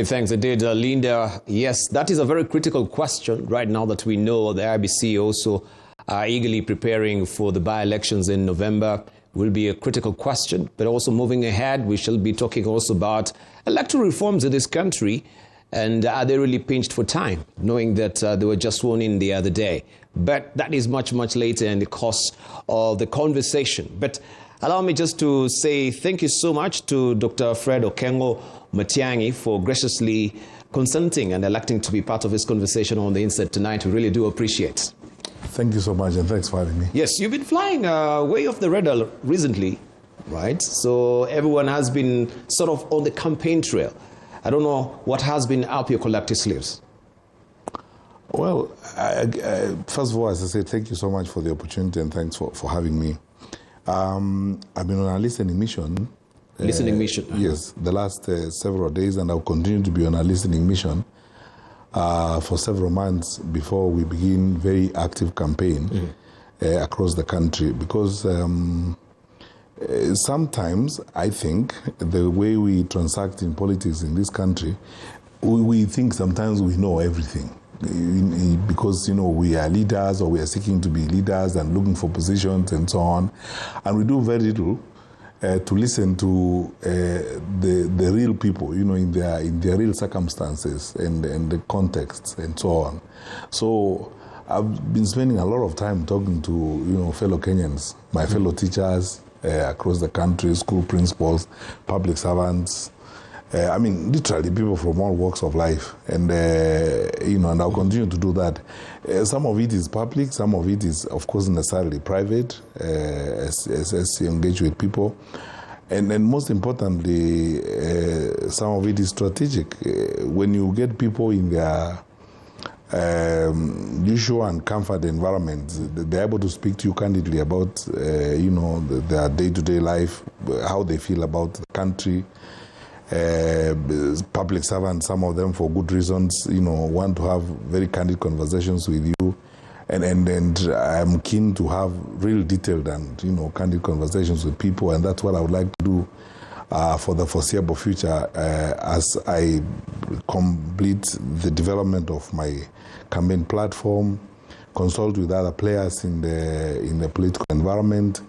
Thanks indeed, Linda. Yes, that is a very critical question right now that we know the IBC also are eagerly preparing for the by-elections in November. Will be a critical question, but also moving ahead, we shall be talking also about electoral reforms in this country, and are they really pinched for time, knowing that they were just sworn in the other day. But that is much, much later in the course of the conversation. But allow me just to say thank you so much to Dr. Fred Okengo Matiang'i for graciously consenting and electing to be part of this conversation on the Inset tonight. We really do appreciate it. Thank you so much, and thanks for having me. Yes, you've been flying way off the radar recently, right? So everyone has been sort of on the campaign trail. I don't know what has been up your collective sleeves. Well, first of all, as I said, thank you so much for the opportunity, and thanks for having me. I've been on a listening mission. Listening mission? Yes, the last several days, and I'll continue to be on a listening mission for several months before we begin very active campaign across the country. Because sometimes I think the way we transact in politics in this country, we think sometimes we know everything. Because, you know, we are leaders, or we are seeking to be leaders and looking for positions and so on. And we do very little to listen to the real people, you know, in their real circumstances and the contexts and so on. So I've been spending a lot of time talking to, you know, fellow Kenyans, my fellow teachers across the country, school principals, public servants. I mean, literally people from all walks of life, and you know, and I'll continue to do that. Some of it is public, some of it is, of course, necessarily private, as you engage with people, and then most importantly, some of it is strategic. When you get people in their usual and comfort environment, they're able to speak to you candidly about, you know, their day-to-day life, how they feel about the country. Public servants, some of them for good reasons, you know, want to have very candid conversations with you, and I'm keen to have real detailed and, you know, candid conversations with people, and that's what I would like to do for the foreseeable future as I complete the development of my campaign platform, consult with other players in the political environment,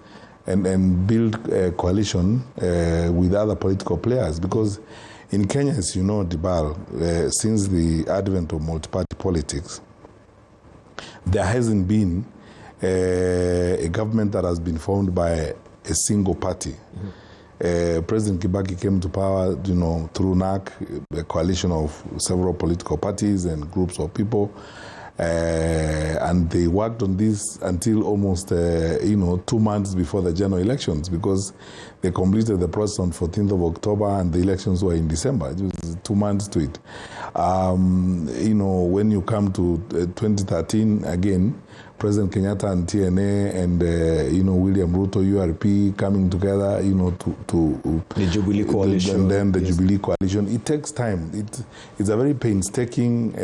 and build a coalition with other political players. Because in Kenya, as you know, Dibal, since the advent of multi-party politics, there hasn't been a government that has been formed by a single party. President Kibaki came to power, you know, through NAC, a coalition of several political parties and groups of people. And they worked on this until almost, you know, 2 months before the general elections, because they completed the process on 14th of October and the elections were in December. It was 2 months to it. You know, when you come to 2013, again, President Kenyatta and TNA and, you know, William Ruto, URP coming together, you know, to the Jubilee Coalition. And then the Jubilee Coalition. It takes time. It's a very painstaking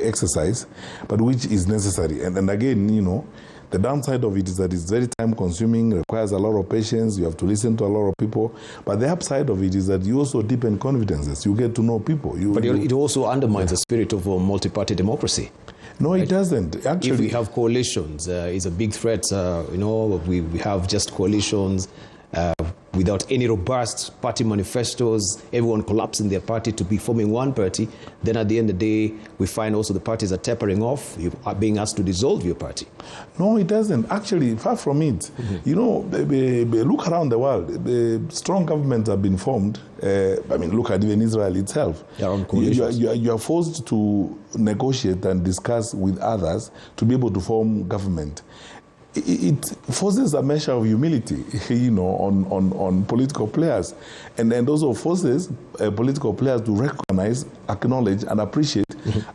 exercise, but which is necessary. And again, you know, the downside of it is that it's very time-consuming, requires a lot of patience, you have to listen to a lot of people. But the upside of it is that you also deepen confidences. You get to know people. But it also undermines the spirit of a multi-party democracy. No, it doesn't. Actually, if we have coalitions, it's a big threat. You know, we have just coalitions without any robust party manifestos, everyone collapsing their party to be forming one party. Then at the end of the day, we find also the parties are tapering off. You are being asked to dissolve your party. No, it doesn't. Actually, far from it. You know, look around the world. The strong governments have been formed. I mean, look at even Israel itself. You are forced to negotiate and discuss with others to be able to form government. It forces a measure of humility, you know, on political players, and also forces political players to recognize, acknowledge, and appreciate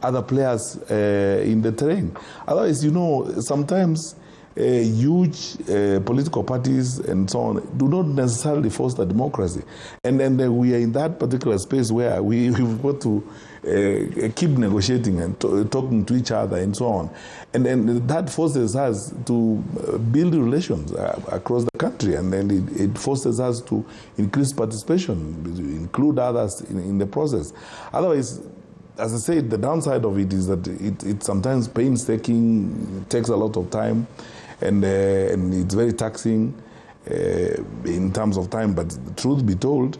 other players in the terrain. Otherwise, you know, sometimes huge political parties and so on do not necessarily foster democracy. And then we are in that particular space where we've got to keep negotiating and talking to each other and so on. And then that forces us to build relations across the country, and then it forces us to increase participation, include others in the process. Otherwise, as I said, the downside of it is that it's sometimes painstaking, it takes a lot of time, and it's very taxing in terms of time. But truth be told,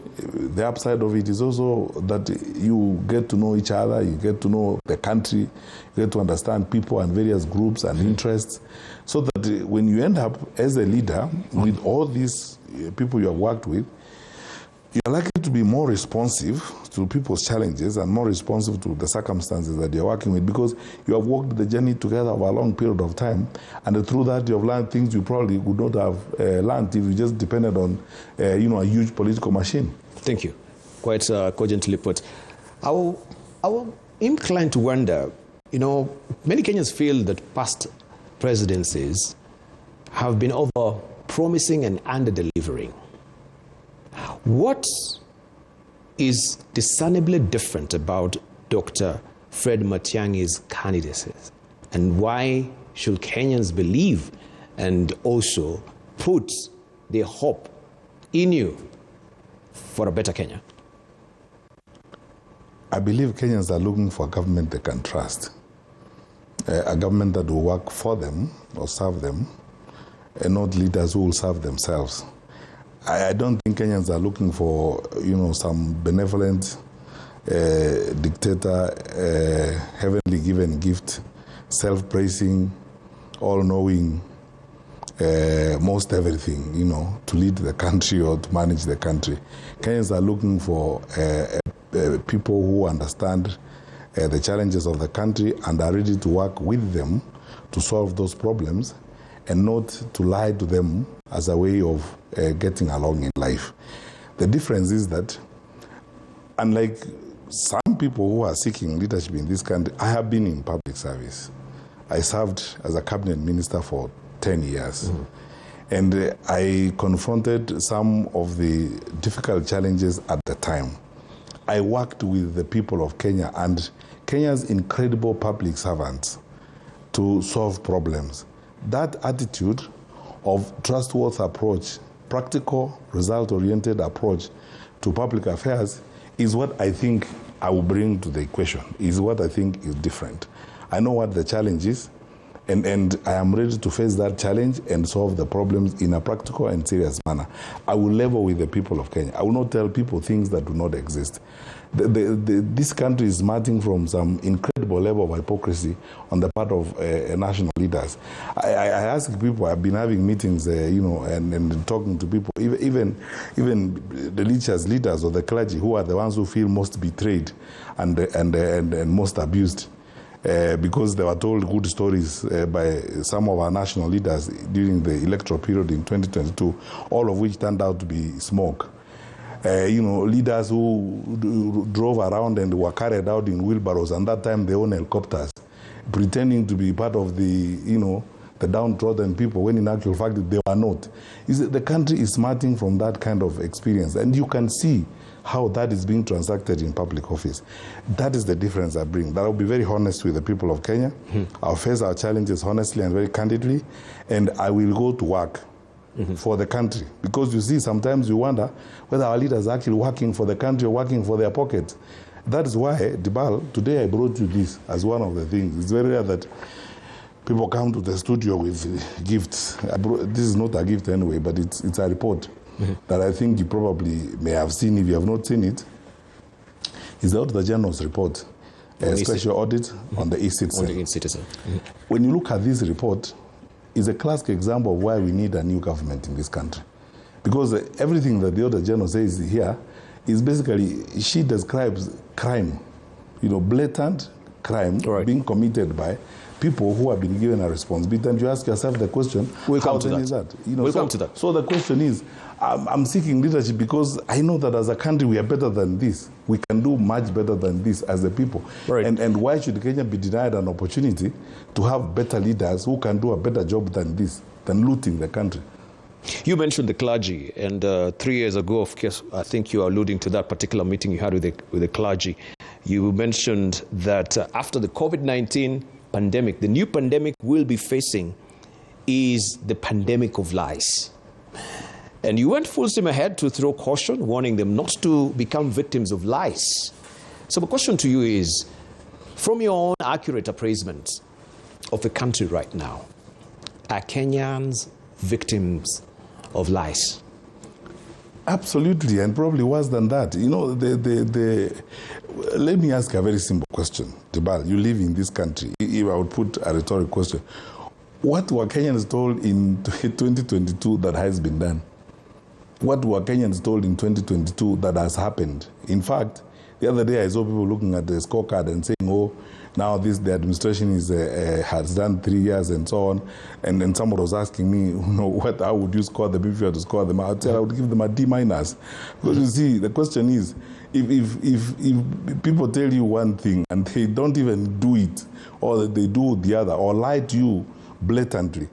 the upside of it is also that you get to know each other, you get to know the country, you get to understand people and various groups and interests, so that when you end up as a leader with all these people you have worked with, you're likely to be more responsive to people's challenges and more responsive to the circumstances that you're working with, because you have walked the journey together over a long period of time, and through that you have learned things you probably would not have learned if you just depended on a huge political machine. Thank you. Quite cogently put. I will inclined to wonder, many Kenyans feel that past presidencies have been over-promising and under-delivering. What is discernibly different about Dr. Fred Matiang'i's candidacy, and why should Kenyans believe and also put their hope in you for a better Kenya? I believe Kenyans are looking for a government they can trust, a government that will work for them or serve them, and not leaders who will serve themselves. I don't think Kenyans are looking for, some benevolent dictator, heavenly given gift, self-praising, all-knowing, most everything, to lead the country or to manage the country. Kenyans are looking for people who understand the challenges of the country and are ready to work with them to solve those problems, and not to lie to them as a way of getting along in life. The difference is that, unlike some people who are seeking leadership in this country, I have been in public service. I served as a cabinet minister for 10 years. Mm-hmm. And I confronted some of the difficult challenges at the time. I worked with the people of Kenya and Kenya's incredible public servants to solve problems. That attitude of trustworthy approach, practical, result-oriented approach to public affairs is what I think I will bring to the equation, is what I think is different. I know what the challenge is, and I am ready to face that challenge and solve the problems in a practical and serious manner. I will level with the people of Kenya. I will not tell people things that do not exist. This country is smarting from some incredible level of hypocrisy on the part of national leaders. I ask people, I've been having meetings, and talking to people, even the religious leaders or the clergy, who are the ones who feel most betrayed and most abused. Because they were told good stories by some of our national leaders during the electoral period in 2022, all of which turned out to be smoke. Leaders who drove around and were carried out in wheelbarrows, and that time they own helicopters, pretending to be part of the downtrodden people, when in actual fact they were not. The country is smarting from that kind of experience, and you can see how that is being transacted in public office. That is the difference I bring. That I'll be very honest with the people of Kenya. I'll face our challenges honestly and very candidly, and I will go to work for the country. Because you see, sometimes you wonder whether our leaders are actually working for the country or working for their pockets. That is why, Dibal, today I brought you this as one of the things. It's very rare that people come to the studio with gifts. This is not a gift anyway, but it's a report that I think you probably may have seen. If you have not seen it, it's the Auditor General's report, a special audit on the e-Citizen. When you look at this report, it's a classic example of why we need a new government in this country. Because everything that the Auditor General says here is basically, she describes crime, blatant crime being committed by people who have been given a responsibility, and you ask yourself the question, we'll how come to then that. is that? We'll come to that. So the question is, I'm seeking leadership because I know that as a country we are better than this. We can do much better than this as a people. Right. And why should Kenya be denied an opportunity to have better leaders who can do a better job than this, than looting the country? You mentioned the clergy, and 3 years ago, of course, I think you are alluding to that particular meeting you had with the clergy. You mentioned that after the COVID-19 pandemic, the new pandemic we'll be facing is the pandemic of lies. And you went full steam ahead to throw caution, warning them not to become victims of lies. So my question to you is, from your own accurate appraisement of the country right now, are Kenyans victims of lies? Absolutely, and probably worse than that. You know, let me ask a very simple question. Tibal, you live in this country. If I would put a rhetorical question, what were Kenyans told in 2022 that has been done? What were Kenyans told in 2022 that has happened? In fact, the other day I saw people looking at the scorecard and saying, oh, now the administration has done 3 years and so on. And then someone was asking me, how would you score them if you had to score them? I would say I would give them a D-. Because you see, the question is, if people tell you one thing and they don't even do it, or they do the other, or lie to you blatantly,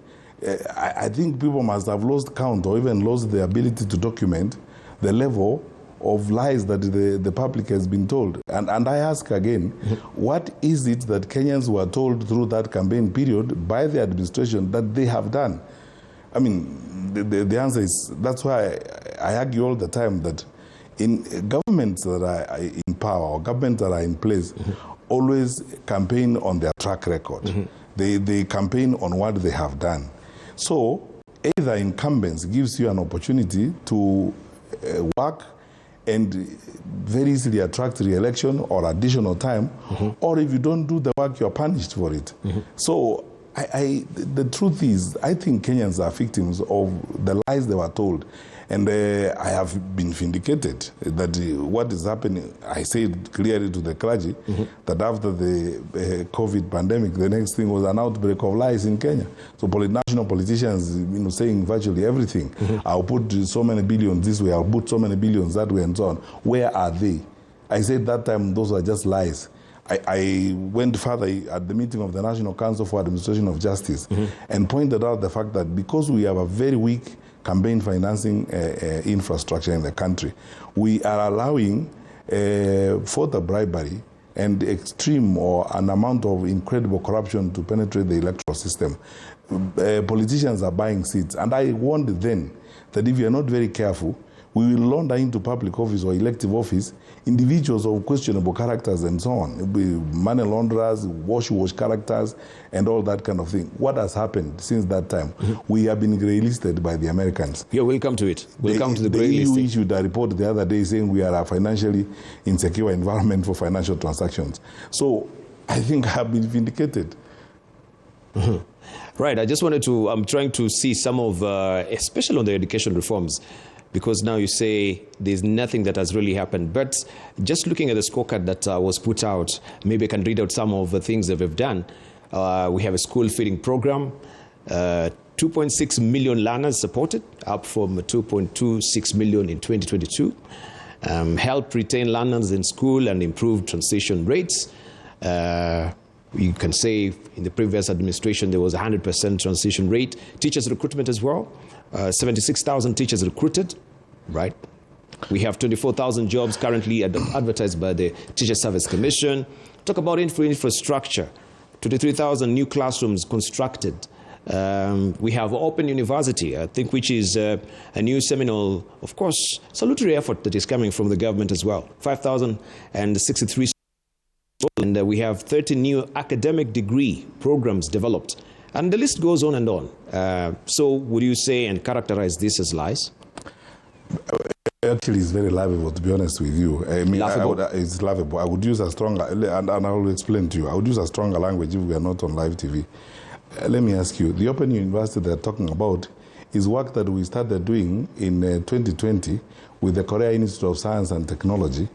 I think people must have lost count or even lost the ability to document the level of lies that the public has been told. And I ask again, what is it that Kenyans were told through that campaign period by the administration that they have done? I mean, the answer is, that's why I argue all the time that in governments that are in power or governments that are in place, always campaign on their track record. They campaign on what they have done. So either incumbents gives you an opportunity to work and very easily attract re-election or additional time, or if you don't do the work, you're punished for it. So the truth is, I think Kenyans are victims of the lies they were told. And I have been vindicated that what is happening, I said clearly to the clergy that after the COVID pandemic, the next thing was an outbreak of lies in Kenya. So national politicians, saying virtually everything. I'll put so many billions this way, I'll put so many billions that way and so on. Where are they? I said that time those were just lies. I went further at the meeting of the National Council for Administration of Justice and pointed out the fact that because we have a very weak campaign financing infrastructure in the country, we are allowing further bribery and extreme or an amount of incredible corruption to penetrate the electoral system. Politicians are buying seats, and I warned then that if you are not very careful, we will launder into public office or elective office individuals of questionable characters and so on. Money launderers, wash characters, and all that kind of thing. What has happened since that time? We have been grey-listed by the Americans. Yeah, we'll come to it. We'll come to the grey listing. The EU issued a report the other day saying we are a financially insecure environment for financial transactions. So I think I have been vindicated. Right. I'm trying to see some of, especially on the education reforms, because now you say there's nothing that has really happened. But just looking at the scorecard that was put out, maybe I can read out some of the things that we've done. We have a school feeding program, 2.6 million learners supported, up from 2.26 million in 2022. Help retain learners in school and improve transition rates. You can say in the previous administration there was 100% transition rate. Teachers recruitment as well. 76,000 teachers recruited, right? We have 24,000 jobs currently advertised by the Teacher Service Commission. Talk about infrastructure. 23,000 new classrooms constructed. We have Open University, I think, which is a new seminal, of course, salutary effort that is coming from the government as well. 5,063, and we have 30 new academic degree programs developed. And the list goes on and on. So would you say and characterize this as lies? Actually, it's very laughable, to be honest with you. I mean, it's laughable. I would use a stronger, and I will explain to you, I would use a stronger language if we are not on live TV. Let me ask you, the Open University they're talking about is work that we started doing in 2020 with the Korea Institute of Science and Technology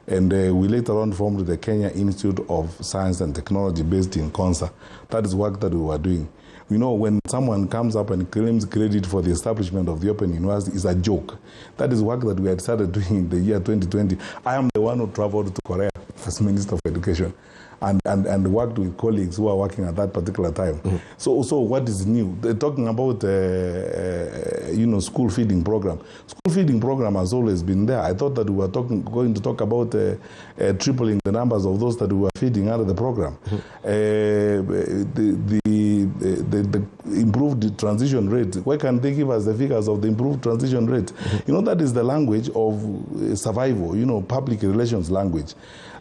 And we later on formed the Kenya Institute of Science and Technology based in Konza. That is work that we were doing. You know, when someone comes up and claims credit for the establishment of the Open University, it's a joke. That is work that we had started doing in the year 2020. I am the one who traveled to Korea as Minister of Education and worked with colleagues who are working at that particular time. Mm-hmm. So what is new? They're talking about, school feeding program. School feeding program has always been there. I thought that we were going to talk about tripling the numbers of those that we were feeding out of the program. Mm-hmm. The improved transition rate. Why can't they give us the figures of the improved transition rate? Mm-hmm. You know, that is the language of survival, public relations language.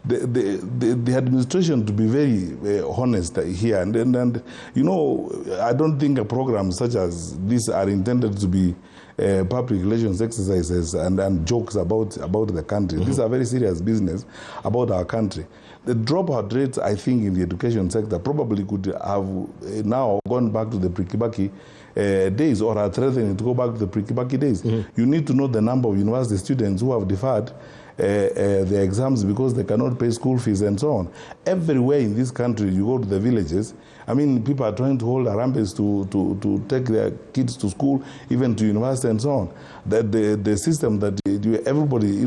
The administration, to be very honest here, and I don't think a program such as this are intended to be public relations exercises and jokes about the country. Mm-hmm. These are very serious business about our country. The dropout rates, I think, in the education sector probably could have now gone back to the pre-Kibaki days, or are threatening to go back to the pre-Kibaki days. Mm-hmm. You need to know the number of university students who have deferred their exams because they cannot pay school fees and so on. Everywhere in this country, you go to the villages, I mean, people are trying to hold a rampage to take their kids to school, even to university and so on. The system that everybody,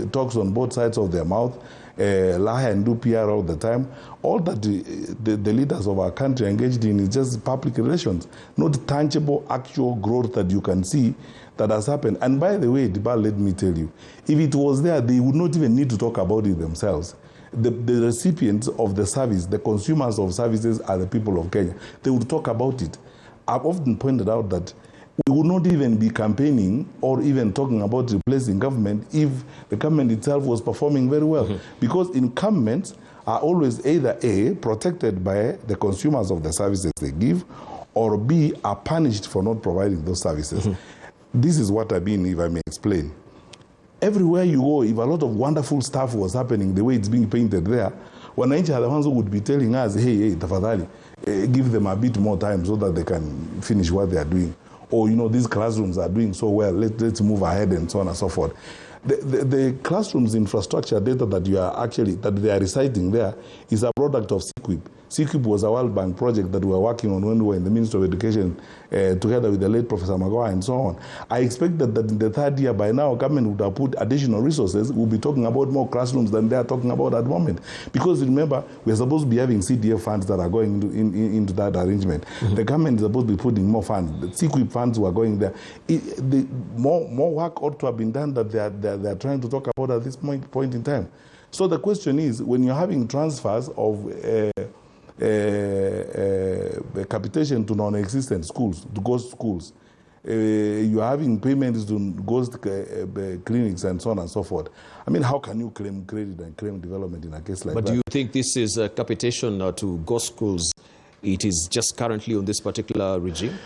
talks on both sides of their mouth, lie and do PR all the time. All that the leaders of our country engaged in is just public relations, not tangible, actual growth that you can see that has happened. And by the way, Dibal, let me tell you, if it was there, they would not even need to talk about it themselves. The recipients of the service, the consumers of services are the people of Kenya. They would talk about it. I've often pointed out that we would not even be campaigning or even talking about replacing government if the government itself was performing very well. Mm-hmm. Because incumbents are always either A, protected by the consumers of the services they give, or B, are punished for not providing those services. Mm-hmm. This is what I mean, if I may explain. Everywhere you go, if a lot of wonderful stuff was happening the way it's being painted there, wananchi are the ones who would be telling us, hey, tafadhali, give them a bit more time so that they can finish what they are doing. Or, these classrooms are doing so well, let's move ahead and so on and so forth. The classrooms infrastructure data that they are reciting there is a product of CQIP. CQIP was a World Bank project that we were working on when we were in the Ministry of Education together with the late Professor Magoha and so on. I expected that in the third year by now, government would have put additional resources. We'll be talking about more classrooms than they are talking about at the moment. Because remember, we're supposed to be having CDF funds that are going into that arrangement. Mm-hmm. The government is supposed to be putting more funds. The CQIP funds were going there. More work ought to have been done that they are trying to talk about at this point in time. So the question is, when you're having transfers of capitation to non-existent schools, to ghost schools, you're having payments to ghost clinics and so on and so forth. I mean, how can you claim credit and claim development in a case like that? But do you think this is a capitation to ghost schools? It is just currently on this particular regime?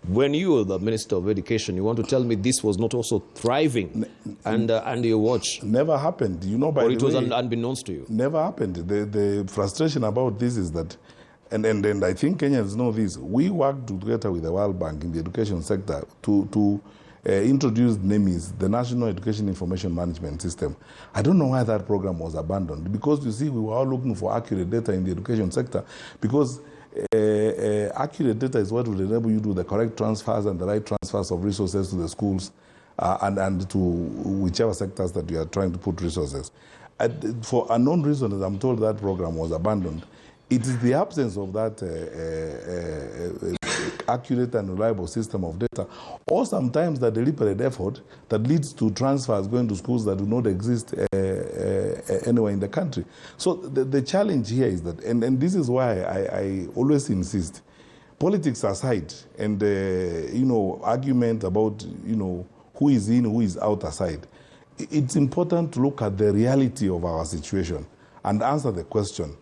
When you were the Minister of Education, you want to tell me this was not also thriving under your watch? Never happened. Or it was unbeknownst to you? Never happened. The frustration about this is that, and I think Kenyans know this, we worked together with the World Bank in the education sector to introduce NEMIS, the National Education Information Management System. I don't know why that program was abandoned, because you see, we were all looking for accurate data in the education sector, because accurate data is what will enable you to do the correct transfers and the right transfers of resources to the schools and to whichever sectors that you are trying to put resources. For unknown reasons, I'm told that program was abandoned. It is the absence of that accurate and reliable system of data, or sometimes the deliberate effort that leads to transfers going to schools that do not exist anywhere in the country. So the challenge here is that, and this is why I always insist, politics aside, and argument about who is in, who is out aside, it's important to look at the reality of our situation and answer the question,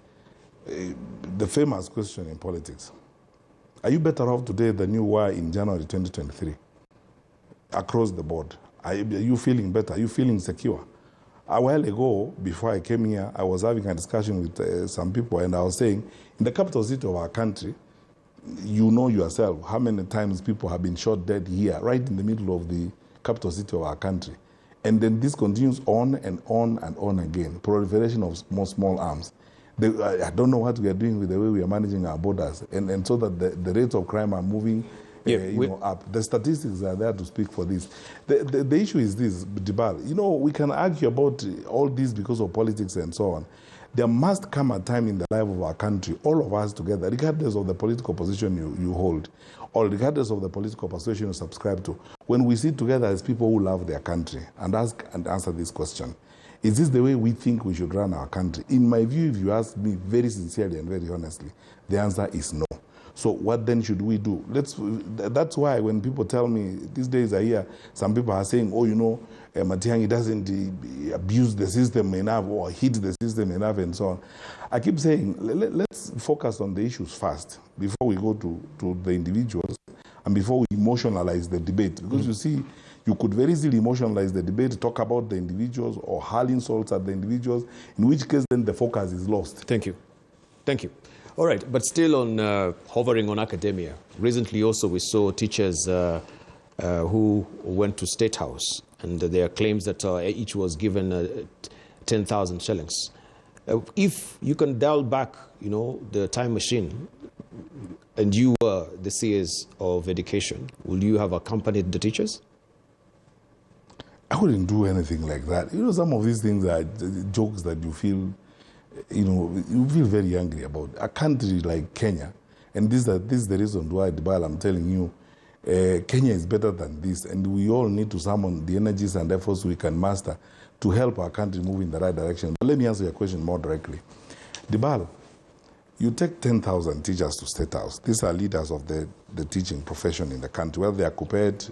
the famous question in politics. Are you better off today than you were in January 2023? Across the board. Are you feeling better? Are you feeling secure? A while ago, before I came here, I was having a discussion with some people, and I was saying, in the capital city of our country, you know yourself how many times people have been shot dead here, right in the middle of the capital city of our country. And then this continues on and on and on again. Proliferation of small arms. I don't know what we are doing with the way we are managing our borders. And so that the rates of crime are moving up. The statistics are there to speak for this. The issue is this, Dibal. We can argue about all this because of politics and so on. There must come a time in the life of our country, all of us together, regardless of the political position you hold, or regardless of the political persuasion you subscribe to, when we sit together as people who love their country and ask and answer this question: is this the way we think we should run our country? In my view, if you ask me very sincerely and very honestly, the answer is no. So what then should we do? That's why when people tell me, these days I hear some people are saying, Matiang'i doesn't abuse the system enough or hit the system enough and so on. I keep saying, let's focus on the issues first before we go to the individuals and before we emotionalize the debate. Because you see, you could very easily emotionalize the debate, talk about the individuals or hurl insults at the individuals, in which case then the focus is lost. Thank you. Thank you. All right, but still on hovering on academia. Recently also we saw teachers who went to State House, and there are claims that each was given 10,000 shillings. If you can dial back, the time machine, and you were the CS of education, will you have accompanied the teachers? I wouldn't do anything like that. Some of these things are jokes that you feel, you feel very angry about. A country like Kenya, and this is the reason why, Dibal, I'm telling you, Kenya is better than this, and we all need to summon the energies and efforts we can master to help our country move in the right direction. But let me answer your question more directly. Dibal, you take 10,000 teachers to State House. These are leaders of the teaching profession in the country, whether they are Kupet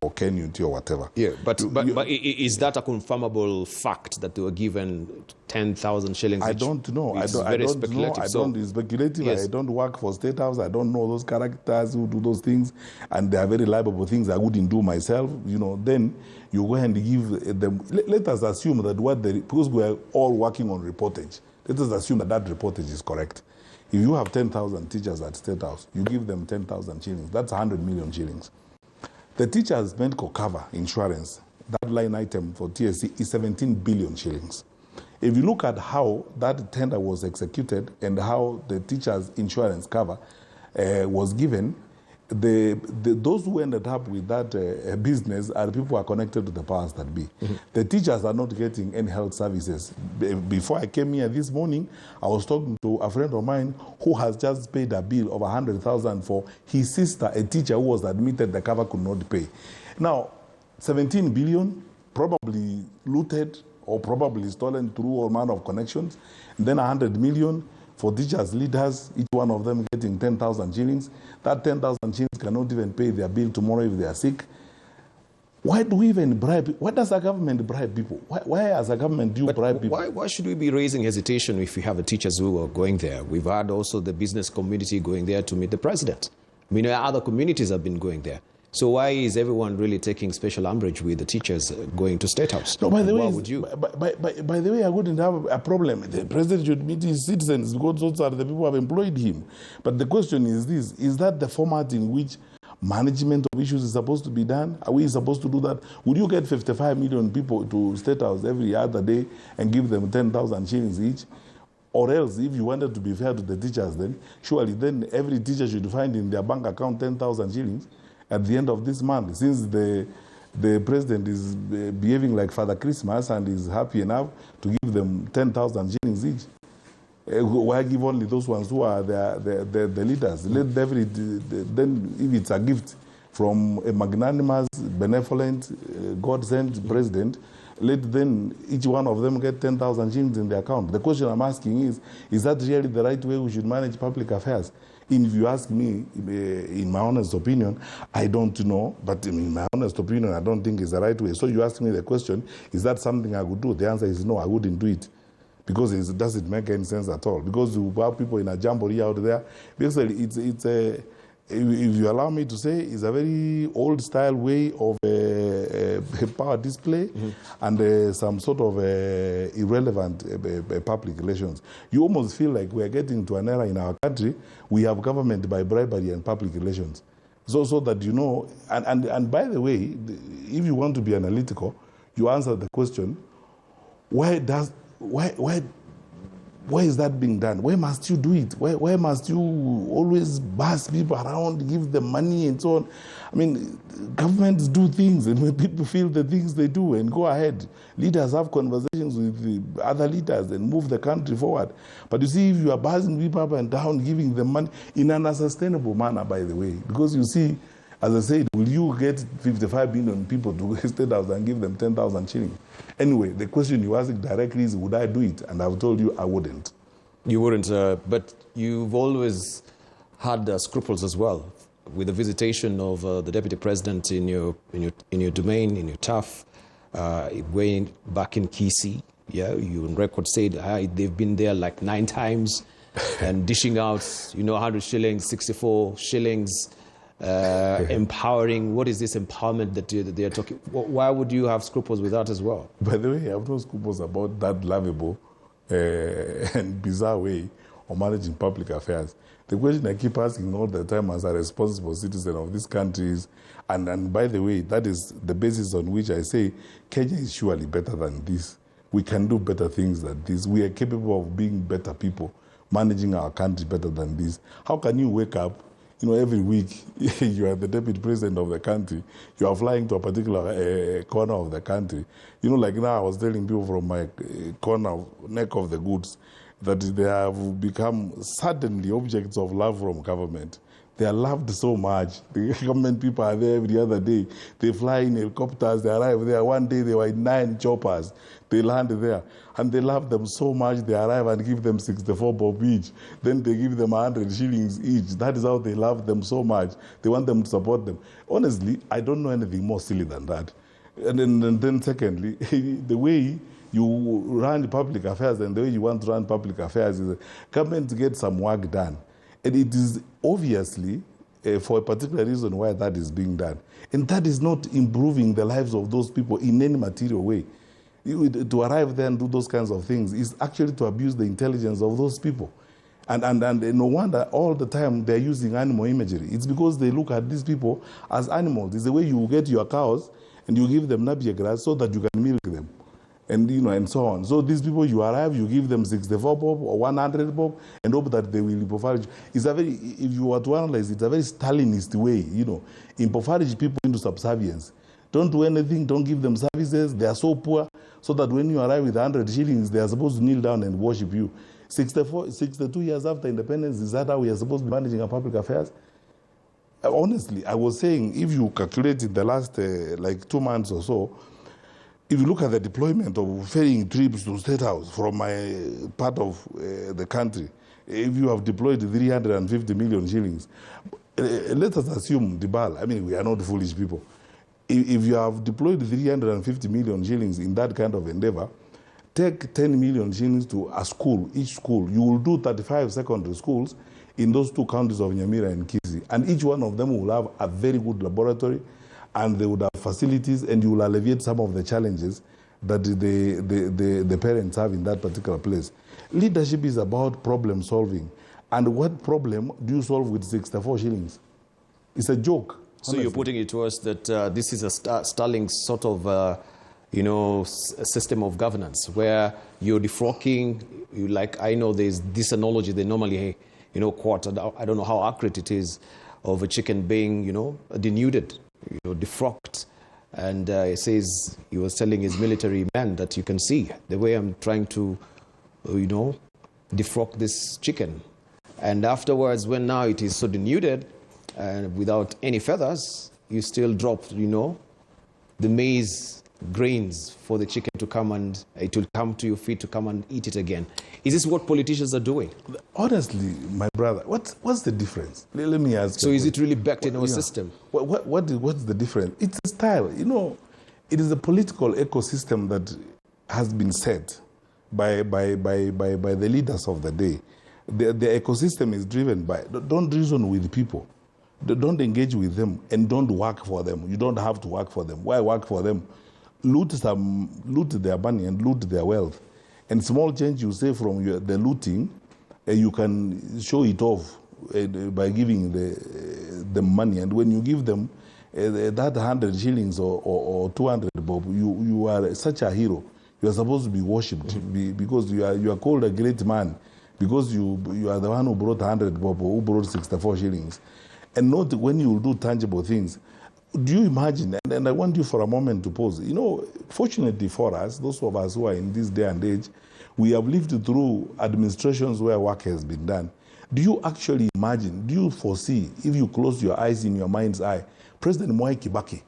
or KNUT or whatever. Yeah, but is that a confirmable fact that they were given 10,000 shillings? I don't know. It's very speculative. It's speculative. Yes. I don't work for State House. I don't know those characters who do those things, and they are very liable things I wouldn't do myself. Then you go and give them. Let us assume that because we are all working on reportage, let us assume that reportage is correct. If you have 10,000 teachers at State House, you give them 10,000 shillings. That's 100 million shillings. The teachers' medical cover insurance, that line item for TSC is 17 billion shillings. If you look at how that tender was executed and how the teachers' insurance cover was given, those who ended up with that business are the people who are connected to the powers that be. Mm-hmm. The teachers are not getting any health services. Before I came here this morning, I was talking to a friend of mine who has just paid a bill of 100,000 for his sister, a teacher who was admitted the cover could not pay. Now, 17 billion, probably looted or probably stolen through all manner of connections, and then 100 million for teachers, leaders, each one of them getting 10,000 shillings. That 10,000 shillings cannot even pay their bill tomorrow if they are sick. Why do we even bribe? Why does the government bribe people? Why as a government do you bribe people? Why should we be raising hesitation if we have the teachers who are going there? We've had also the business community going there to meet the president. Other communities have been going there. So why is everyone really taking special umbrage with the teachers going to State House? No, by the way, would you? By the way, I wouldn't have a problem. The president should meet his citizens because those are the people who have employed him. But the question is this: is that the format in which management of issues is supposed to be done? Are we supposed to do that? Would you get 55 million people to State House every other day and give them 10,000 shillings each? Or else, if you wanted to be fair to the teachers, then surely then every teacher should find in their bank account 10,000 shillings at the end of this month, since the president is behaving like Father Christmas and is happy enough to give them 10,000 shillings each. Why give only those ones who are the leaders? Let then, if it's a gift from a magnanimous, benevolent, God-sent president, let then each one of them get 10,000 shillings in their account. The question I'm asking is that really the right way we should manage public affairs? If you ask me, in my honest opinion, I don't know, but in my honest opinion, I don't think it's the right way. So you ask me the question, is that something I would do? The answer is no, I wouldn't do it. Because it doesn't make any sense at all. Because you have people in a jamboree out there. Basically, it's a, if you allow me to say, it's a very old-style way of power display and some sort of irrelevant public relations. You almost feel like we're getting to an era in our country, we have government by bribery and public relations. So that and by the way, if you want to be analytical, you answer the question, why is that being done? Why must you do it? Why must you always bus people around, give them money and so on? I mean, governments do things, and when people feel the things they do, and go ahead. Leaders have conversations with the other leaders and move the country forward. But you see, if you are buzzing people up and down, giving them money in an unsustainable manner, by the way, because you see, as I said, will you get 55 million people to State House and give them 10,000 shillings? Anyway, the question you ask directly is, would I do it? And I've told you I wouldn't. You wouldn't, but you've always had scruples as well with the visitation of the Deputy President in your domain, in your turf, way back in Kisii. Yeah, you on record said they've been there like 9 times and dishing out, 100 shillings, 64 shillings. Empowering. What is this empowerment that they're talking? Why would you have scruples with that as well? By the way, I have no scruples about that laughable and bizarre way of managing public affairs. The question I keep asking all the time as a responsible citizen of this country is, and by the way, that is the basis on which I say Kenya is surely better than this. We can do better things than this. We are capable of being better people, managing our country better than this. How can you wake up, every week you are the deputy president of the country, you are flying to a particular corner of the country. Like now I was telling people from my neck of the goods that they have become suddenly objects of love from government. They are loved so much. The government people are there every other day. They fly in helicopters, they arrive there. One day they were in 9 choppers. They land there. And they love them so much, they arrive and give them 64 bob each. Then they give them 100 shillings each. That is how they love them so much. They want them to support them. Honestly, I don't know anything more silly than that. And then secondly, the way you run public affairs and the way you want to run public affairs is government to get some work done. And it is obviously for a particular reason why that is being done. And that is not improving the lives of those people in any material way. To arrive there and do those kinds of things is actually to abuse the intelligence of those people. And no wonder all the time they're using animal imagery. It's because they look at these people as animals. It's the way you get your cows and you give them napier grass so that you can milk them. And and so on. So these people, you arrive, you give them 64 bob or 100 bob and hope that they will impoverish. It's a very, if you were to analyze, it's a very Stalinist way, impoverish people into subservience. Don't do anything, don't give them services, they are so poor, so that when you arrive with 100 shillings, they are supposed to kneel down and worship you. 62 years after independence, is that how we are supposed to be managing our public affairs? Honestly, I was saying, if you calculate in the last 2 months or so, if you look at the deployment of ferrying trips to State House from my part of the country, if you have deployed 350 million shillings, let us assume Dibal, we are not foolish people. If you have deployed 350 million shillings in that kind of endeavor, take 10 million shillings to a school, each school. You will do 35 secondary schools in those 2 counties of Nyamira and Kisii. And each one of them will have a very good laboratory, and they would have facilities, and you will alleviate some of the challenges that the parents have in that particular place. Leadership is about problem solving. And what problem do you solve with 64 shillings? It's a joke. So honestly. You're putting it to us that this is a Starlink sort of, system of governance where you're defrocking, I know there's this analogy they normally, quote, I don't know how accurate it is, of a chicken being, denuded, defrocked. And he says he was telling his military men that you can see the way I'm trying to, defrock this chicken. And afterwards, when now it is so denuded and without any feathers, you still drop, the maize grains for the chicken to come and it will come to your feet to come and eat it again. Is this what politicians are doing? Honestly, my brother, what's the difference? Let me ask. So is it really backed in our system? What's the difference? It's a style. It is a political ecosystem that has been set by the leaders of the day. The ecosystem is driven by, don't reason with people. Don't engage with them and don't work for them. You don't have to work for them. Why work for them? Loot their money and loot their wealth. And small change you say from the looting, you can show it off by giving the money. And when you give them that 100 shillings or 200 bob, you are such a hero. You are supposed to be worshipped because you are called a great man because you are the one who brought 100 bob or who brought 64 shillings. And not when you do tangible things. Do you imagine? And I want you for a moment to pause. You know, fortunately for us, those of us who are in this day and age, we have lived through administrations where work has been done. Do you actually imagine, do you foresee, if you close your eyes in your mind's eye, President Mwai Kibaki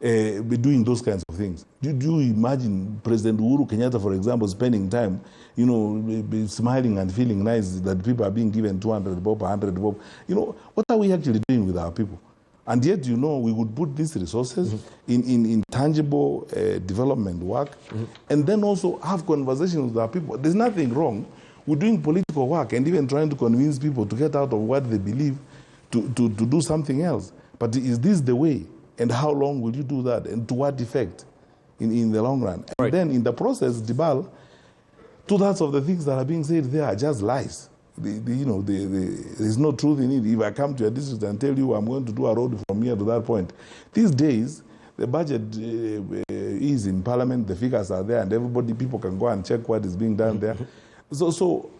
be doing those kinds of things? Do you imagine President Uhuru Kenyatta, for example, spending time, you know, be smiling and feeling nice that people are being given 200 bob, 100 bob? You know, what are we actually doing with our people? And yet, you know, we would put these resources in tangible development work and then also have conversations with our people. There's nothing wrong with doing political work and even trying to convince people to get out of what they believe to do something else. But is this the way? And how long will you do that? And to what effect in the long run? And then in the process, Dibal, 2/3 of the things that are being said there are just lies. There's no truth in it. If I come to your district and tell you I'm going to do a road from here to that point, these days, the budget is in Parliament, the figures are there, and people can go and check what is being done there. So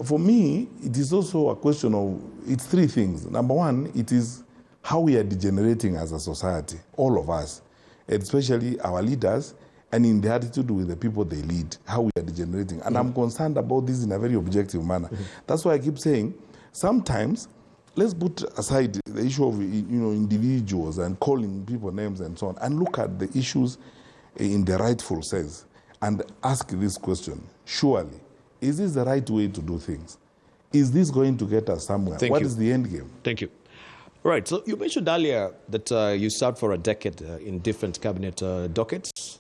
for me, it is also a question of, it's three things. Number one, it is how we are degenerating as a society, all of us, especially our leaders, and in the attitude with the people they lead, how we are degenerating. And I'm concerned about this in a very objective manner. That's why I keep saying, sometimes, let's put aside the issue of individuals and calling people names and so on, and look at the issues in the rightful sense, and ask this question, surely, is this the right way to do things? Is this going to get us somewhere? What is the end game? Thank you. Right, so you mentioned earlier that you served for a decade in different cabinet dockets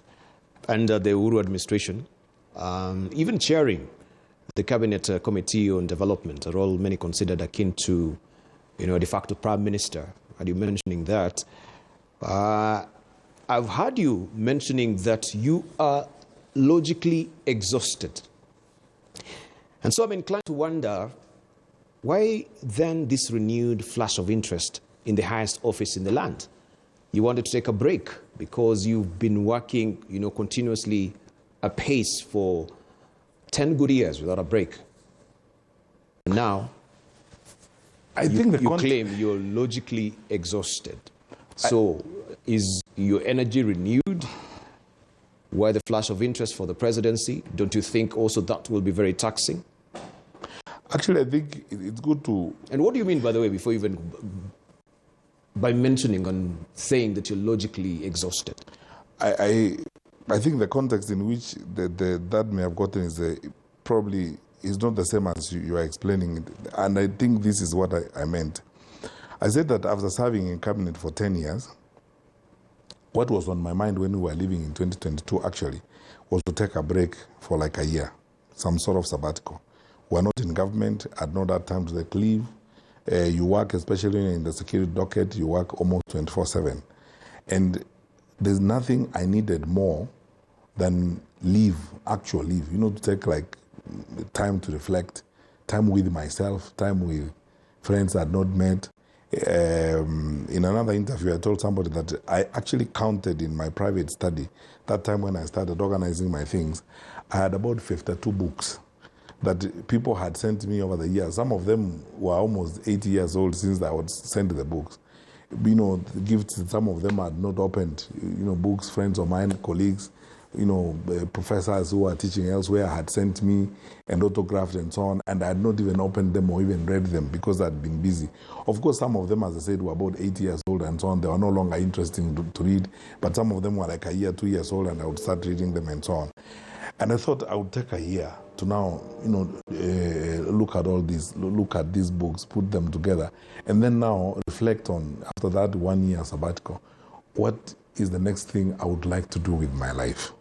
under the Uhuru administration, even chairing the Cabinet Committee on Development, a role many considered akin to, a de facto prime minister. And you mentioning that. I've heard you mentioning that you are logically exhausted. And so I'm inclined to wonder, why then this renewed flash of interest in the highest office in the land? You wanted to take a break because you've been working, continuously apace for 10 good years without a break. Now, you claim you're logically exhausted. So is your energy renewed? Why the flash of interest for the presidency? Don't you think also that will be very taxing? Actually, I think it's good to... And what do you mean, by the way, before even... by mentioning and saying that you're logically exhausted? I think the context in which that may have gotten is probably is not the same as you are explaining it. And I think this is what I meant. I said that after serving in cabinet for 10 years, what was on my mind when we were leaving in 2022 actually was to take a break for like a year, some sort of sabbatical. We're not in government, I had not had time to take leave. You work, especially in the security docket, you work almost 24/7. And there's nothing I needed more than leave, actual leave, to take like time to reflect, time with myself, time with friends I had not met. In another interview, I told somebody that I actually counted in my private study, that time when I started organizing my things, I had about 52 books that people had sent me over the years. Some of them were almost 80 years old since I would send the books. Gifts, some of them had not opened, books, friends of mine, colleagues, professors who were teaching elsewhere had sent me and autographed and so on, and I had not even opened them or even read them because I'd been busy. Of course, some of them, as I said, were about 80 years old and so on. They were no longer interesting to read, but some of them were like a year, 2 years old, and I would start reading them and so on. And I thought I would take a year to now, look at all these, look at these books, put them together, and then now reflect on, after that 1 year sabbatical, what is the next thing I would like to do with my life?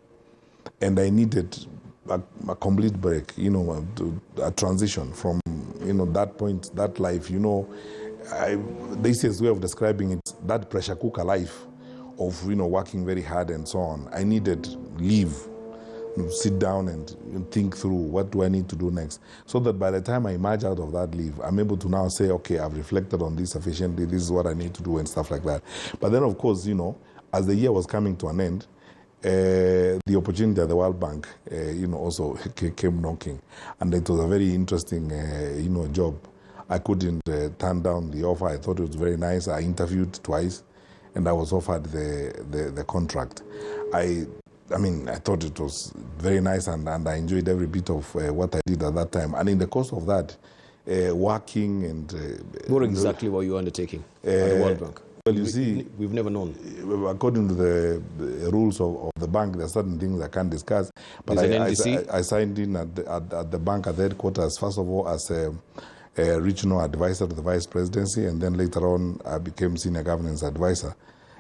And I needed a complete break, a transition from, that point, that life, the easiest way of describing it, that pressure cooker life of, working very hard and so on. I needed leave. sit down and think through what do I need to do next, so that by the time I emerge out of that leave, I'm able to now say, okay, I've reflected on this sufficiently, this is what I need to do and stuff like that. But then, of course, as the year was coming to an end, the opportunity at the World Bank, also came knocking. And it was a very interesting, job. I couldn't turn down the offer. I thought it was very nice. I interviewed twice, and I was offered the contract. I thought it was very nice, and I enjoyed every bit of what I did at that time. And in the course of that, working and... what exactly were you undertaking at the World Bank? Well, you see... We've never known. According to the rules of the bank, there are certain things I can't discuss. But I signed in at the bank, at the headquarters, first of all, as a regional advisor to the Vice Presidency, and then later on I became senior governance advisor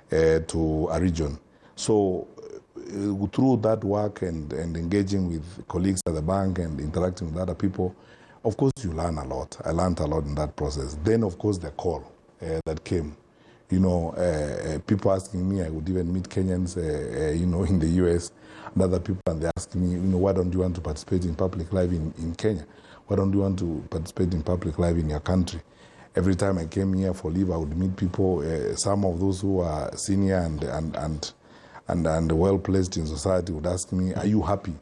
to a region. So through that work and engaging with colleagues at the bank and interacting with other people, of course you learn a lot. I learned a lot in that process. Then, of course, the call that came. People asking me, I would even meet Kenyans, in the US, and other people, and they ask me, why don't you want to participate in public life in Kenya? Why don't you want to participate in public life in your country? Every time I came here for leave, I would meet people, some of those who are senior and well-placed in society would ask me, are you happy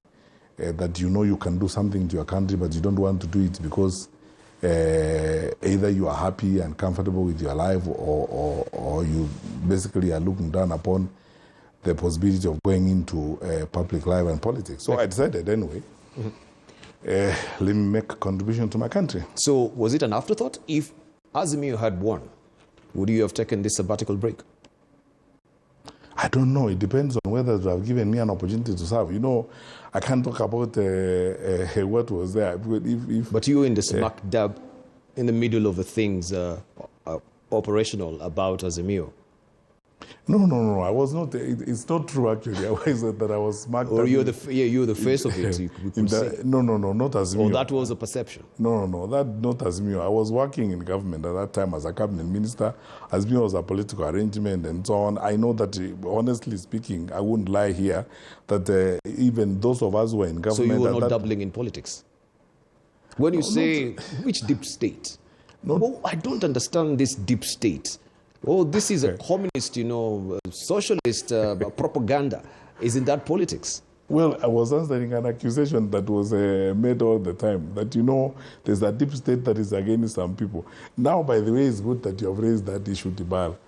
that you can do something to your country, but you don't want to do it because either you are happy and comfortable with your life, or you basically are looking down upon the possibility of going into public life and politics. So I decided anyway, let me make a contribution to my country. So was it an afterthought? If Azimio had won, would you have taken this sabbatical break? I don't know. It depends on whether they have given me an opportunity to serve. I can't talk about what was there. But you were in the smack dab, in the middle of the things operational about Azimio. No. I was not. It's not true, actually. I said that I was smack dab. Or you were the face of it. No, not Azimio. Or that was a perception. No, that not Azimio. I was working in government at that time as a cabinet minister. Azimio was a political arrangement and so on. I know that, honestly speaking, I wouldn't lie here, that even those of us who were in government... So you were not dabbling in politics? When you say, which deep state? I don't understand this deep state. This is a communist, socialist propaganda. Isn't that politics? Well, I was answering an accusation that was made all the time, that, there's a deep state that is against some people. Now, by the way, it's good that you have raised that issue, Tibal.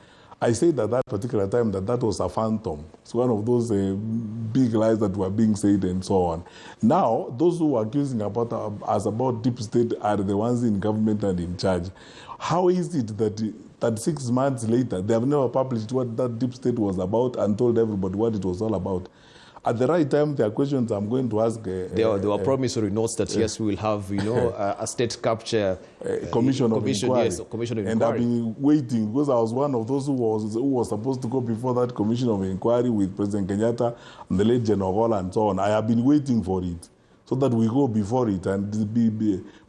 I said at that particular time that was a phantom. It's one of those big lies that were being said and so on. Now, those who are accusing us about deep state are the ones in government and in charge. How is it that 6 months later, they have never published what that deep state was about and told everybody what it was all about? At the right time, there are questions I'm going to ask. There were promissory notes that, yes, we will have, a state capture commission of inquiry. Yes, commission of inquiry. And I've been waiting, because I was one of those who was supposed to go before that commission of inquiry with President Kenyatta and the late General Ogola and so on. I have been waiting for it, so that we go before it and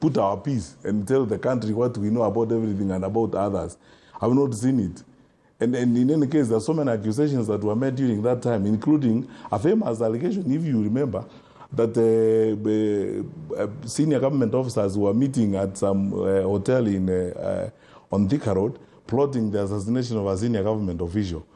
put our piece and tell the country what we know about everything and about others. I've not seen it. And in any case, there are so many accusations that were made during that time, including a famous allegation, if you remember, that senior government officers were meeting at some hotel on Thika Road, plotting the assassination of a senior government official.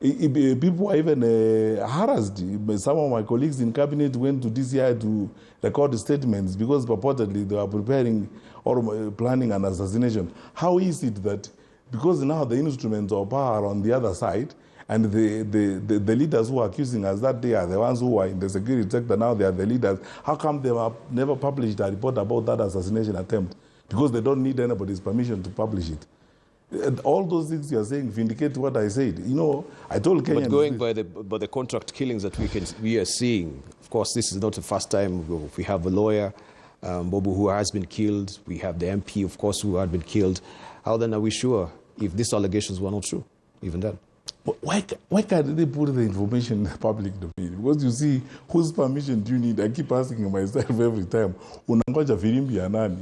People were even harassed. Some of my colleagues in cabinet went to DCI to record statements because purportedly they were preparing or planning an assassination. How is it that, because now the instruments of power are on the other side, and the leaders who are accusing us that day are the ones who are in the security sector, now they are the leaders, how come they have never published a report about that assassination attempt? Because they don't need anybody's permission to publish it. And all those things you are saying vindicate what I said. I told Kenyans... But going by the contract killings that we are seeing, of course, this is not the first time. We have a lawyer, Bobu, who has been killed. We have the MP, of course, who had been killed. How then are we sure if these allegations were not true, even then? But why can't they put the information in the public domain? Because you see, whose permission do you need? I keep asking myself every time, unangoja filimbi ya nani?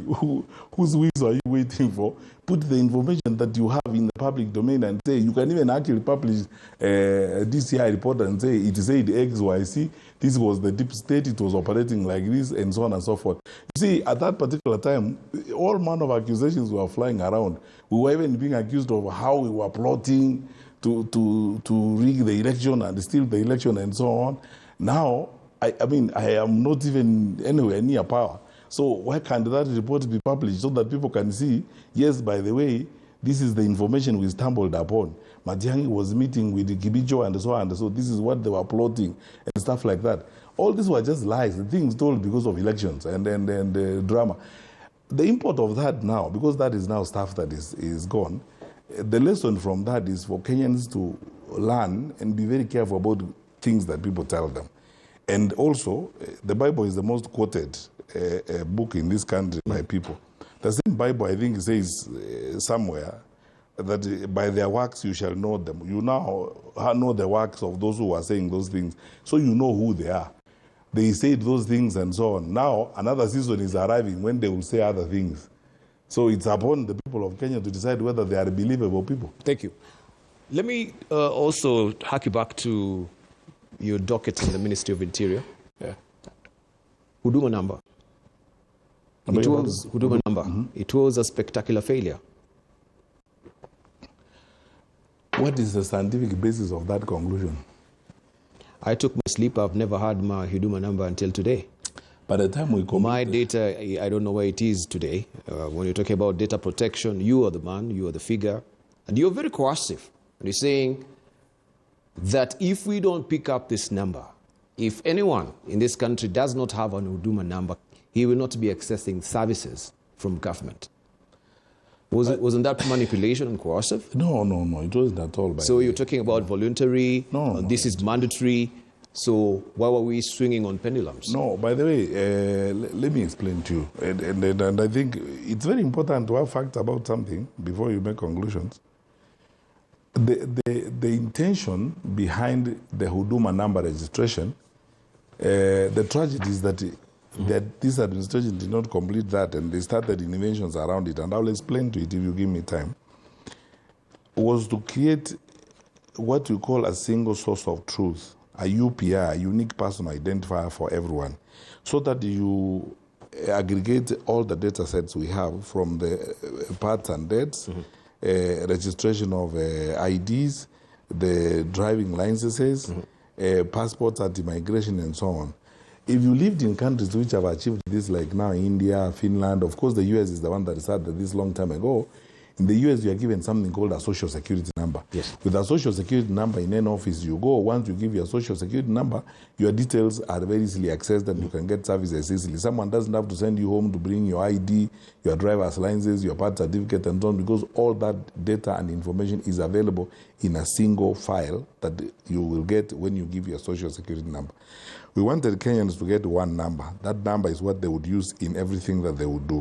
Whose wheels are you waiting for? Put the information that you have in the public domain and say, you can even actually publish a DCI report and say, it said XYC, this was the deep state, it was operating like this, and so on and so forth. You see, at that particular time, all manner of accusations were flying around. We were even being accused of how we were plotting to rig the election and steal the election and so on. Now, I am not even anywhere near power. So why can't that report be published so that people can see, yes, by the way, this is the information we stumbled upon. Matiang'i was meeting with Kibicho and so on, and so this is what they were plotting and stuff like that. All these were just lies, things told because of elections and drama. The import of that now, because that is now stuff that is gone, the lesson from that is for Kenyans to learn and be very careful about things that people tell them. And also, the Bible is the most quoted book in this country by people. The same Bible, I think, says somewhere that by their works you shall know them. You now know the works of those who are saying those things, so you know who they are. They said those things and so on. Now, another season is arriving when they will say other things. So it's upon the people of Kenya to decide whether they are believable people. Thank you. Let me also hark you back to your docket in the Ministry of Interior. Yeah. Huduma number. It was Huduma number. Mm-hmm. It was a spectacular failure. What is the scientific basis of that conclusion? I took my sleep. I've never had my Huduma number until today. By the time we come, my data, I don't know where it is today. When you're talking about data protection, you are the man, you are the figure, and you're very coercive. And you're saying that if we don't pick up this number, if anyone in this country does not have an Huduma number, he will not be accessing services from government. Wasn't that manipulation and coercive? No, it wasn't at all. So you're talking about voluntary, this is mandatory. So why were we swinging on pendulums? No, by the way, let me explain to you. And I think it's very important to have facts about something before you make conclusions. The intention behind the Huduma number registration, the tragedy is that this administration did not complete that, and they started innovations around it, and I'll explain to it if you give me time, was to create what we call a single source of truth, a UPI, a unique personal identifier for everyone, so that you aggregate all the data sets we have from the births and deaths, registration of IDs, the driving licenses, passports at immigration, and so on. If you lived in countries which have achieved this, like now India, Finland, of course the US is the one that started this long time ago. In the US, you are given something called a social security number. Yes. With a social security number in any office you go, once you give your social security number, your details are very easily accessed and you can get services easily. Someone doesn't have to send you home to bring your ID, your driver's license, your birth certificate, and so on, because all that data and information is available in a single file that you will get when you give your social security number. We wanted Kenyans to get one number. That number is what they would use in everything that they would do.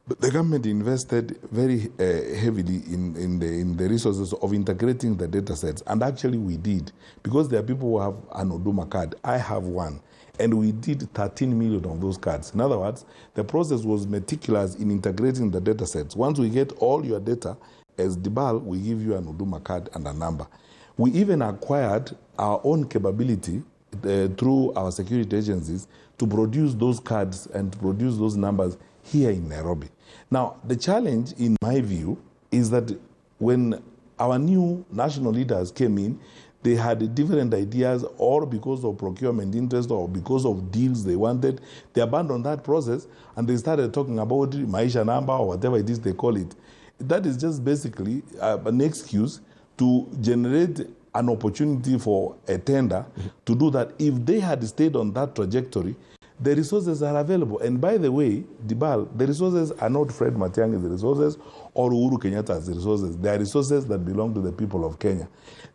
But the government invested very heavily in the resources of integrating the data sets. And actually we did, because there are people who have an Huduma card. I have one. And we did 13 million of those cards. In other words, the process was meticulous in integrating the data sets. Once we get all your data, as DBAL, we give you an Huduma card and a number. We even acquired our own capability through our security agencies to produce those cards and to produce those numbers here in Nairobi. Now, the challenge, in my view, is that when our new national leaders came in, they had different ideas, or because of procurement interest or because of deals they wanted, they abandoned that process and they started talking about Maisha number or whatever it is they call it. That is just basically an excuse to generate an opportunity for a tender to do that. If they had stayed on that trajectory, the resources are available. And by the way, DBAL, the resources are not Fred Matiang'i's resources or Uhuru Kenyatta's resources. They are resources that belong to the people of Kenya.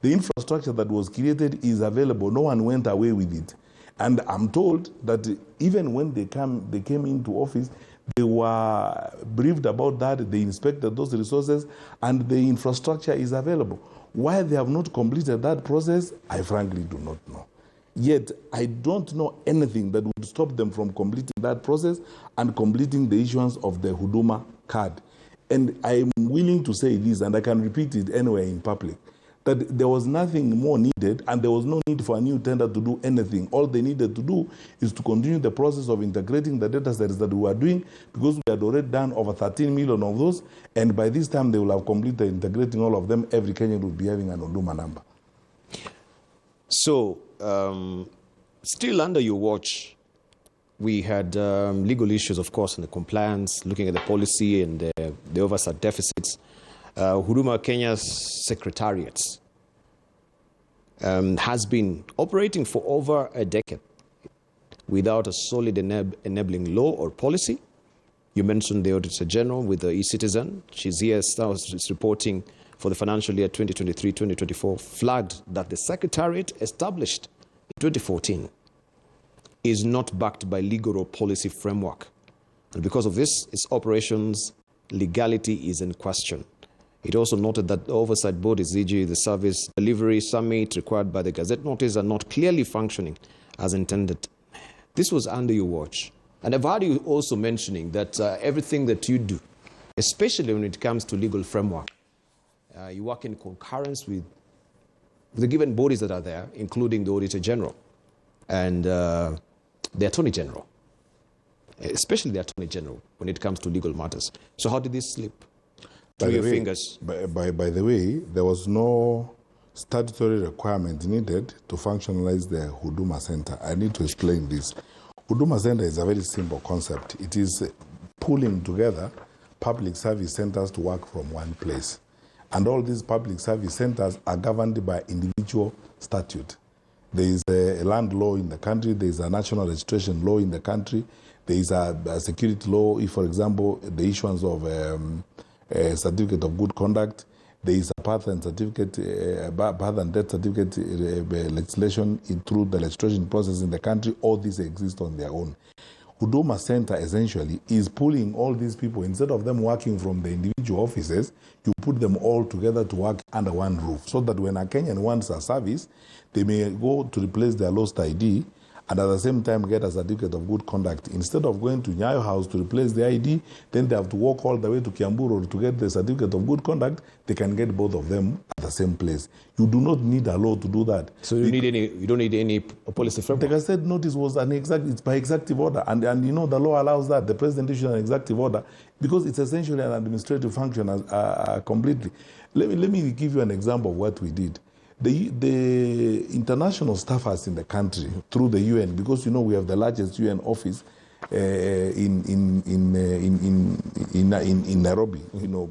The infrastructure that was created is available. No one went away with it. And I'm told that even when they came into office, they were briefed about that, they inspected those resources, and the infrastructure is available. Why they have not completed that process, I frankly do not know. Yet, I don't know anything that would stop them from completing that process and completing the issuance of the Huduma card. And I am willing to say this, and I can repeat it anywhere in public, that there was nothing more needed, and there was no need for a new tender to do anything. All they needed to do is to continue the process of integrating the data sets that we were doing, because we had already done over 13 million of those, and by this time they will have completed integrating all of them. Every Kenyan will be having an Huduma number. So, still under your watch, we had legal issues, of course, in the compliance, looking at the policy and the oversight deficits. Huduma Kenya's secretariats has been operating for over a decade without a solid enabling law or policy. You mentioned the Auditor General with the e-Citizen. She's here now reporting for the financial year 2023-2024, flagged that the Secretariat established in 2014 is not backed by legal or policy framework. And because of this, its operations legality is in question. It also noted that the oversight bodies, e.g. the Service Delivery Summit required by the Gazette Notice, are not clearly functioning as intended. This was under your watch. And I've heard you also mentioning that everything that you do, especially when it comes to legal framework, you work in concurrence with the given bodies that are there, including the Auditor General and the Attorney General, especially the Attorney General when it comes to legal matters. So how did this slip through your fingers? By the way, there was no statutory requirement needed to functionalize the Huduma Center. I need to explain this. Huduma Center is a very simple concept. It is pulling together public service centers to work from one place. And all these public service centers are governed by individual statute. There is a land law in the country, there is a national registration law in the country, there is a security law, if, for example, the issuance of a certificate of good conduct, there is a birth and death certificate legislation through the registration process in the country. All these exist on their own. Huduma Center essentially is pulling all these people. Instead of them working from the individual offices, you put them all together to work under one roof, so that when a Kenyan wants a service, they may go to replace their lost ID and at the same time get a certificate of good conduct. Instead of going to Nyayo House to replace the ID, then they have to walk all the way to Kiambu Road to get the certificate of good conduct. They can get both of them at the same place. You do not need a law to do that. So you don't need any policy framework? The Gazette Notice was it's by executive order, and you know the law allows that. The President issued an executive order because it's essentially an administrative function completely. Let me give you an example of what we did. The international staffers in the country through the UN, because you know we have the largest UN office in Nairobi, you know,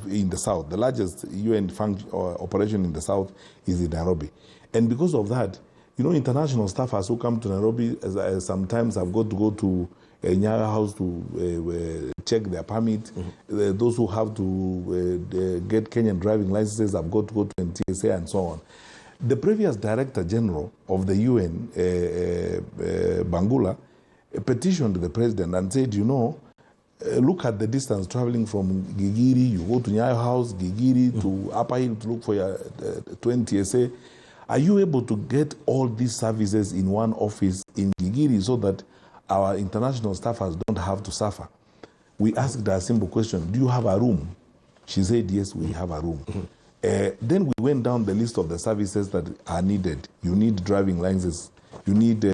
in the south. The largest UN operation in the south is in Nairobi, and because of that, you know, international staffers who come to Nairobi sometimes have got to go to Nyayo House to check their permit. Mm-hmm. Those who have to get Kenyan driving licenses have got to go to NTSA and so on. The previous Director General of the UN, Bangula, petitioned the President and said, you know, look at the distance traveling from Gigiri, you go to Nyayo House, Gigiri to Upper Hill to look for your to NTSA. Are you able to get all these services in one office in Gigiri so that our international staffers don't have to suffer? We asked her a simple question: do you have a room? She said, yes, we have a room. Mm-hmm. Then we went down the list of the services that are needed. You need driving licenses. You need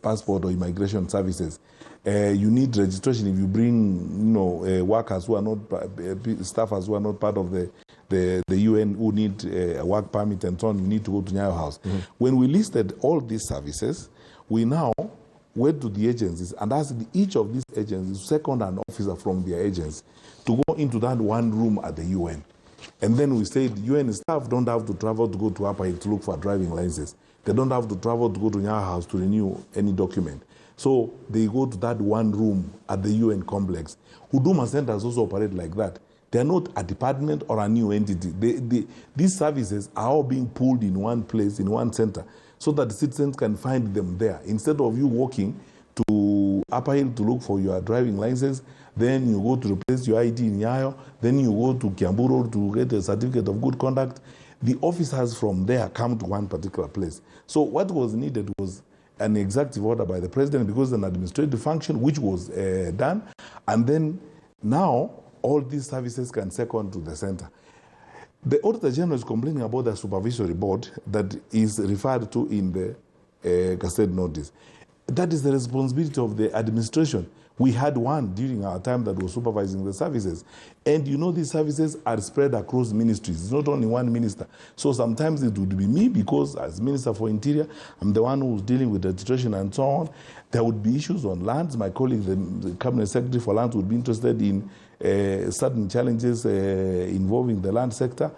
passport or immigration services. You need registration if you bring, you know, workers who are not, staffers who are not part of the UN who need a work permit and so on. You need to go to Nyayo House. Mm-hmm. When we listed all these services, we now went to the agencies and asked each of these agencies, second an officer from their agency, to go into that one room at the UN. And then we said, UN staff don't have to travel to go to Upper Hill to look for a driving license. They don't have to travel to go to Nyayo House to renew any document. So they go to that one room at the UN complex. Huduma centers also operate like that. They're not a department or a new entity. These services are all being pulled in one place, in one center, so that citizens can find them there. Instead of you walking to Upper Hill to look for your driving license, then you go to replace your ID in Nyayo, then you go to Kiambu Road to get a certificate of good conduct. The officers from there come to one particular place. So what was needed was an executive order by the president, because an administrative function which was done, and then now all these services can second to the center. The Auditor General is complaining about the supervisory board that is referred to in the Gazette notice. That is the responsibility of the administration. We had one during our time that was supervising the services. And you know, these services are spread across ministries. It's not only one minister. So sometimes it would be me, because as Minister for Interior, I'm the one who's dealing with registration and so on. There would be issues on lands. My colleague, the Cabinet Secretary for Lands, would be interested in certain challenges involving the land sector.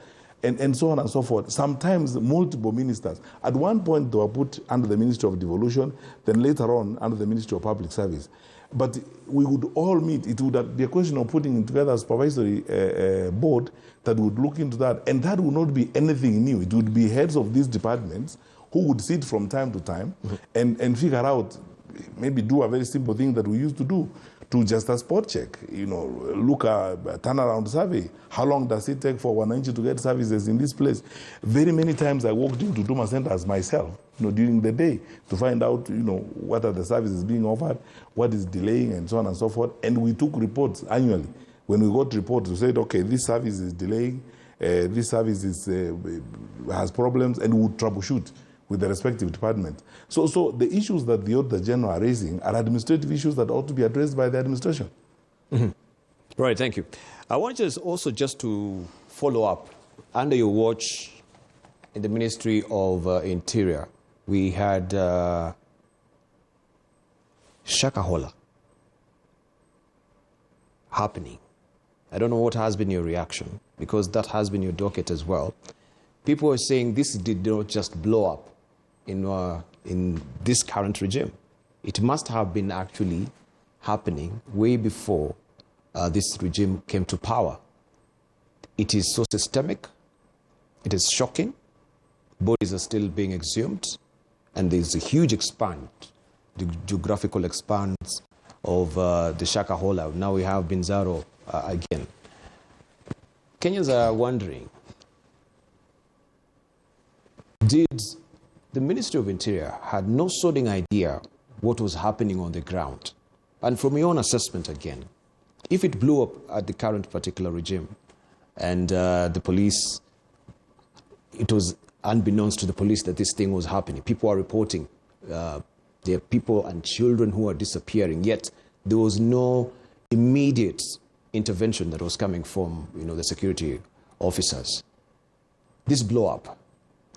And so on and so forth. Sometimes multiple ministers. At one point, they were put under the Ministry of Devolution, then later on under the Ministry of Public Service. But we would all meet. It would be a question of putting together a supervisory board that would look into that. And that would not be anything new. It would be heads of these departments who would sit from time to time and figure out, maybe do a very simple thing that we used to do, to just a spot check, you know, look at a turnaround survey. How long does it take for Wananchi to get services in this place? Very many times I walked into Huduma centers myself, you know, during the day to find out, you know, what are the services being offered, what is delaying, and so on and so forth. And we took reports annually. When we got reports, we said, okay, this service is delaying, this service has problems, and we would troubleshoot with the respective department. So the issues that the Auditor General are raising are administrative issues that ought to be addressed by the administration. Mm-hmm. Right, thank you. I want you also just to follow up. Under your watch in the Ministry of Interior, we had Shakahola happening. I don't know what has been your reaction, because that has been your docket as well. People are saying this did not just blow up in this current regime. It must have been actually happening way before this regime came to power. It is so systemic, it is shocking, bodies are still being exhumed, and there's a huge the geographical expanse of the Shakahola. Now we have Binzaro again. Kenyans are wondering, did the Ministry of Interior had no sodding idea what was happening on the ground? And from your own assessment again, if it blew up at the current particular regime and the police, it was unbeknownst to the police that this thing was happening. People are reporting there are people and children who are disappearing, yet there was no immediate intervention that was coming from, you know, the security officers. This blow up,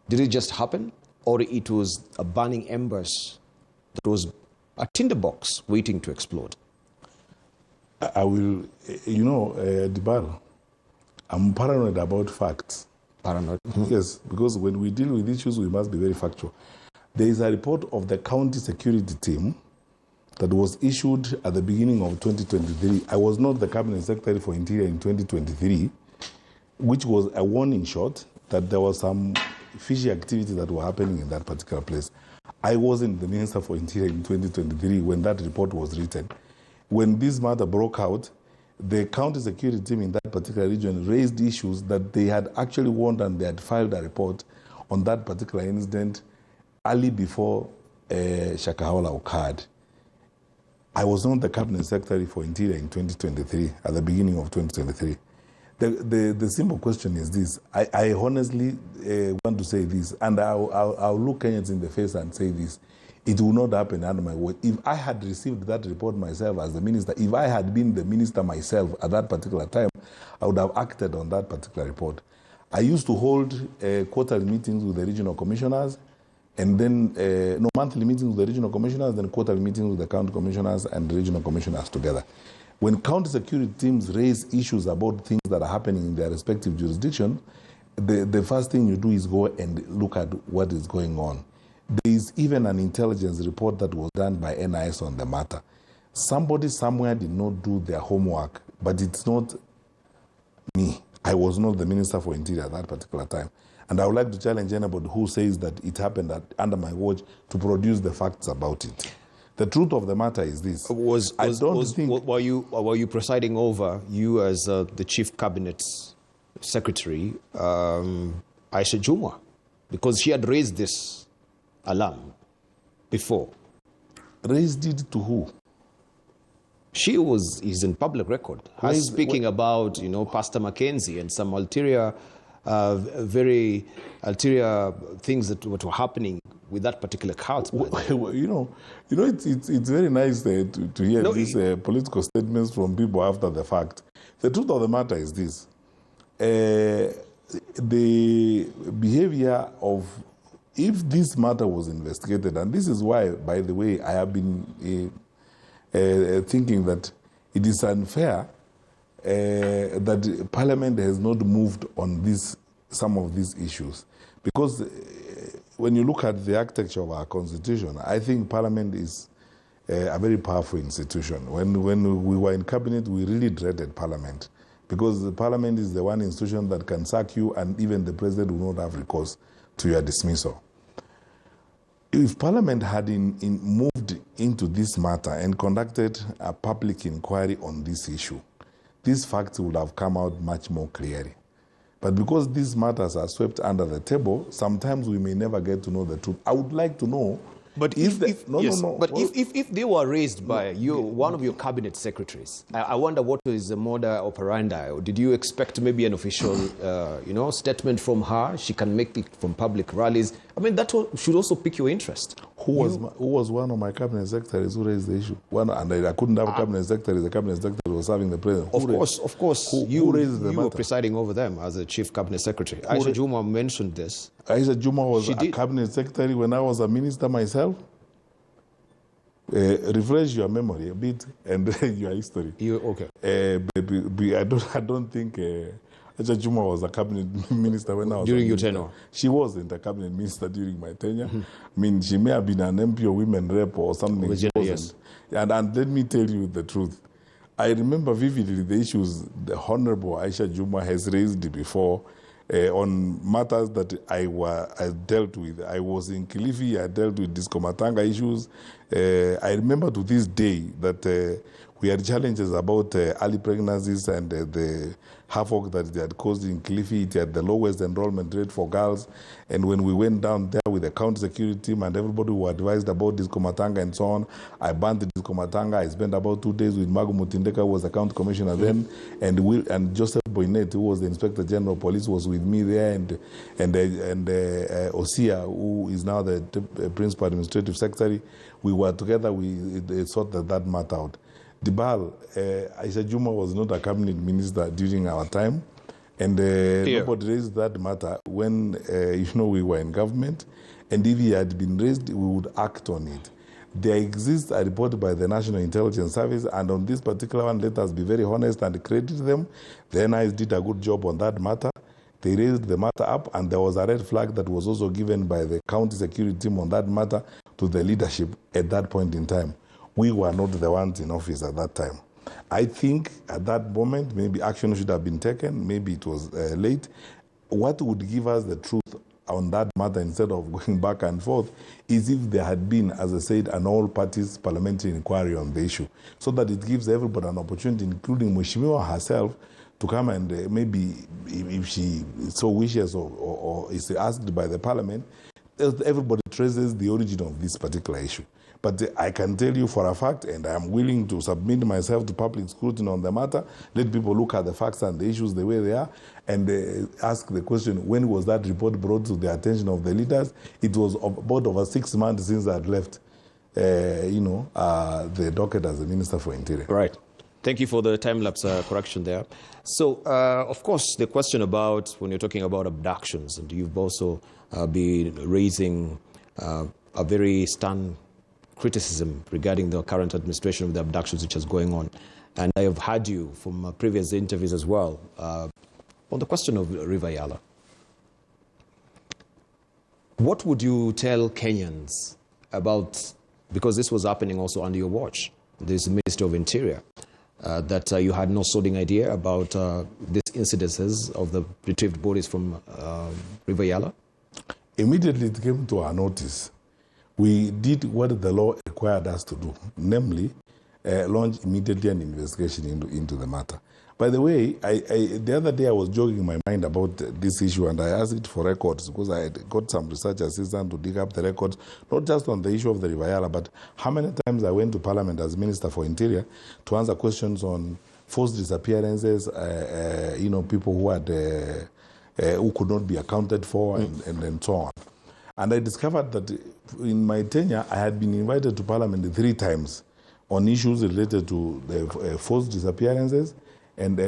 did it just happen, or it was a burning embers that was a tinderbox waiting to explode? I will, you know, Dibal, I'm paranoid about facts. Paranoid? Yes, because when we deal with issues, we must be very factual. There is a report of the county security team that was issued at the beginning of 2023. I was not the Cabinet Secretary for Interior in 2023, which was a warning shot that there was some fishy activity that were happening in that particular place. I wasn't the Minister for Interior in 2023 when that report was written. When this matter broke out, the county security team in that particular region raised issues that they had actually warned, and they had filed a report on that particular incident early before Shakahola occurred. I was not the Cabinet Secretary for Interior in 2023, at the beginning of 2023. The simple question is this. I honestly want to say this, and I'll look Kenyans in the face and say this. It will not happen under my word. If I had received that report myself as the minister, if I had been the minister myself at that particular time, I would have acted on that particular report. I used to hold quarterly meetings with the regional commissioners, and then monthly meetings with the regional commissioners, then quarterly meetings with the county commissioners and the regional commissioners together. When county security teams raise issues about things that are happening in their respective jurisdiction, the first thing you do is go and look at what is going on. There is even an intelligence report that was done by NIS on the matter. Somebody somewhere did not do their homework, but it's not me. I was not the Minister for Interior at that particular time. And I would like to challenge anybody who says that it happened under my watch to produce the facts about it. The truth of the matter is this. Were you presiding over, you as the chief cabinet secretary, Aisha Juma? Because she had raised this alarm before. Raised it to who? Is in public record. Speaking about, Pastor Mackenzie and some very ulterior things that were happening with that particular cult. It's very nice to hear these political statements from people after the fact. The truth of the matter is this. The behavior of, if this matter was investigated, and this is why, by the way, I have been thinking that it is unfair that Parliament has not moved on some of these issues. Because when you look at the architecture of our Constitution, I think Parliament is a very powerful institution. When we were in Cabinet, we really dreaded Parliament, because the Parliament is the one institution that can sack you, and even the President will not have recourse to your dismissal. If Parliament had moved into this matter and conducted a public inquiry on this issue, these facts would have come out much more clearly. But because these matters are swept under the table, sometimes we may never get to know the truth. I would like to know. But if they were raised by one of your cabinet secretaries, I wonder what is the modus operandi. Or did you expect maybe an official, statement from her? She can make it from public rallies. I mean, that should also pique your interest. Who was one of my cabinet secretaries who raised the issue? I couldn't have a cabinet secretary. The cabinet secretary was serving the president. Of course. Who raised the matter? You were presiding over them as a chief cabinet secretary. Aisha Juma mentioned this. Aisha Juma was a cabinet secretary when I was a minister myself. Refresh your memory a bit and your history. Okay. I don't think Aisha Juma was a cabinet minister when I was during your tenure. She wasn't a cabinet minister during my tenure. I mean, she may have been an MP or women rep or something. Yes. And let me tell you the truth. I remember vividly the issues the Honorable Aisha Juma has raised before on matters that I dealt with. I was in Kilifi, I dealt with Disco Matanga issues. I remember to this day that we had challenges about early pregnancies and the havoc that they had caused in Kilifi. It had the lowest enrollment rate for girls. And when we went down there with the county security team and everybody who advised about Disco Matanga and so on, I banned the Disco Matanga. I spent about 2 days with Magu Mutindeka, who was the county commissioner then, and Joseph Boynet, who was the Inspector General of Police, was with me there, and Osia, who is now the Principal Administrative Secretary. We were together. We sorted that matter out. Dibal, Aisha Juma was not a cabinet minister during our time, and nobody raised that matter when we were in government. And if he had been raised, we would act on it. There exists a report by the National Intelligence Service, and on this particular one, let us be very honest and credit them. The NIS did a good job on that matter. They raised the matter up, and there was a red flag that was also given by the county security team on that matter to the leadership at that point in time. We were not the ones in office at that time. I think at that moment, maybe action should have been taken. Maybe it was late. What would give us the truth on that matter instead of going back and forth is if there had been, as I said, an all-parties parliamentary inquiry on the issue, so that it gives everybody an opportunity, including Mheshimiwa herself, to come and maybe, if she so wishes or is asked by the parliament, everybody traces the origin of this particular issue. But I can tell you for a fact, and I am willing to submit myself to public scrutiny on the matter, let people look at the facts and the issues the way they are, and ask the question, when was that report brought to the attention of the leaders? It was about over 6 months since I had left, the docket as the Minister for Interior. Right. Thank you for the time-lapse correction there. So, of course, the question about when you're talking about abductions, and you've also been raising a very stern criticism regarding the current administration of the abductions which is going on. And I have heard you from previous interviews as well on the question of River Yala. What would you tell Kenyans about, because this was happening also under your watch, this Minister of Interior, that you had no sodding idea about these incidences of the retrieved bodies from River Yala? Immediately it came to our notice. we did what the law required us to do, namely launch immediately an investigation into the matter. By the way, the other day I was joking in my mind about this issue, and I asked for records because I had got some research assistant to dig up the records, not just on the issue of the Rivayala, but how many times I went to Parliament as Minister for Interior to answer questions on forced disappearances, people who had who could not be accounted for, and so on. And I discovered that in my tenure, I had been invited to Parliament 3 times on issues related to the forced disappearances and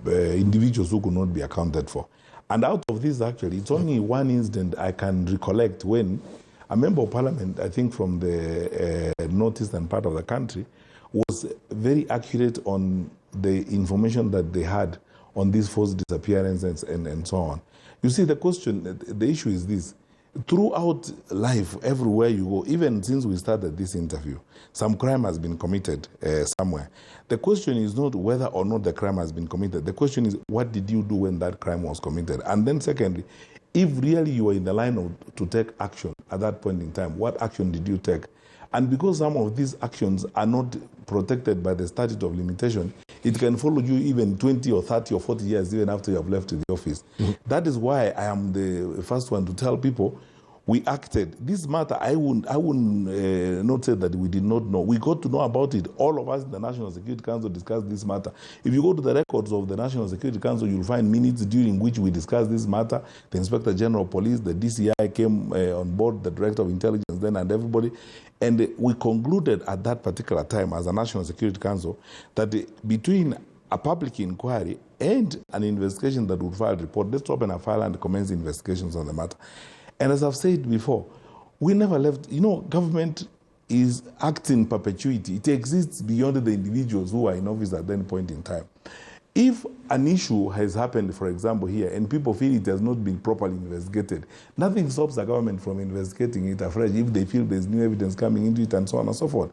individuals who could not be accounted for. And out of this, actually, it's only one incident I can recollect when a member of Parliament, I think from the northeastern part of the country, was very accurate on the information that they had on these forced disappearances and so on. You see, the issue is this. Throughout life, everywhere you go, even since we started this interview, some crime has been committed somewhere. The question is not whether or not the crime has been committed. The question is, what did you do when that crime was committed? And then secondly, if really you were in the line to take action at that point in time, what action did you take? And because some of these actions are not protected by the statute of limitation, it can follow you even 20 or 30 or 40 years even after you have left the office. That is why I am the first one to tell people we acted. This matter, I wouldn't not say that we did not know. We got to know about it. All of us in the National Security Council discussed this matter. If you go to the records of the National Security Council, you'll find minutes during which we discussed this matter. The Inspector General of Police, the DCI came on board, the Director of Intelligence then, and everybody. And we concluded at that particular time as a National Security Council that between a public inquiry and an investigation that would file a report, let's open a file and commence investigations on the matter. And as I've said before, we never left. Government is acting in perpetuity. It exists beyond the individuals who are in office at any point in time. If an issue has happened, for example, here, and people feel it has not been properly investigated, nothing stops the government from investigating it afresh if they feel there's new evidence coming into it and so on and so forth.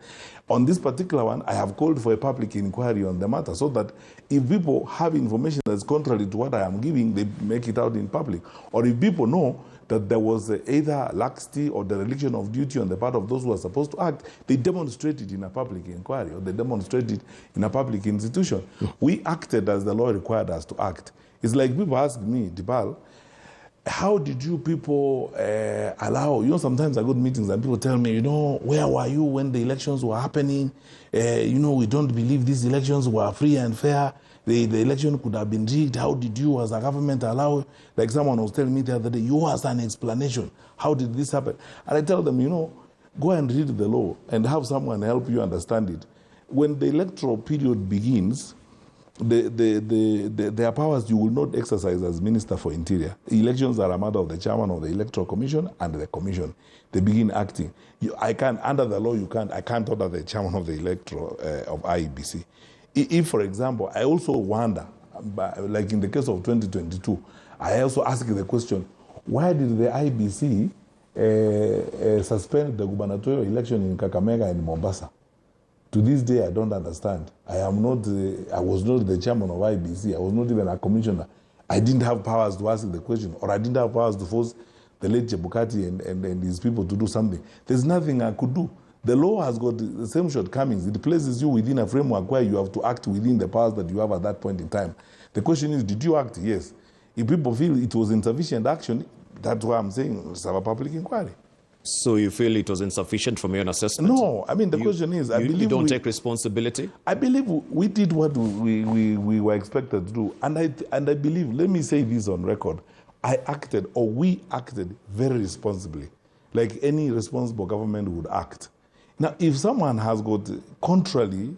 On this particular one, I have called for a public inquiry on the matter so that if people have information that's contrary to what I am giving, they make it out in public. Or if people know that there was either laxity or dereliction of duty on the part of those who are supposed to act, they demonstrate it in a public inquiry or they demonstrate it in a public institution. We acted as the law required us to act. It's like people ask me, Dibal, how did you people allow, sometimes I go to meetings and people tell me, where were you when the elections were happening? We don't believe these elections were free and fair. The election could have been rigged. How did you as a government allow, like someone was telling me the other day, you as an explanation, how did this happen? And I tell them, go and read the law and have someone help you understand it. When the electoral period begins, their powers you will not exercise as Minister for Interior. Elections are a matter of the chairman of the Electoral Commission and the Commission. They begin acting. Under the law, I can't order the chairman of the Electoral of IEBC. If, for example, I also wonder, like in the case of 2022, I also ask the question, why did the IBC suspend the gubernatorial election in Kakamega and Mombasa? To this day, I don't understand. I was not the chairman of IBC. I was not even a commissioner. I didn't have powers to ask the question, or I didn't have powers to force the late Chebukati and his people to do something. There's nothing I could do. The law has got the same shortcomings. It places you within a framework where you have to act within the powers that you have at that point in time. The question is, did you act? Yes. If people feel it was insufficient action, that's why I'm saying let's have a public inquiry. So you feel it was insufficient from your assessment? No, the question is, I believe you don't take responsibility? I believe we did what we were expected to do. And I believe, let me say this on record, we acted very responsibly, like any responsible government would act. Now, if someone has got contrarily...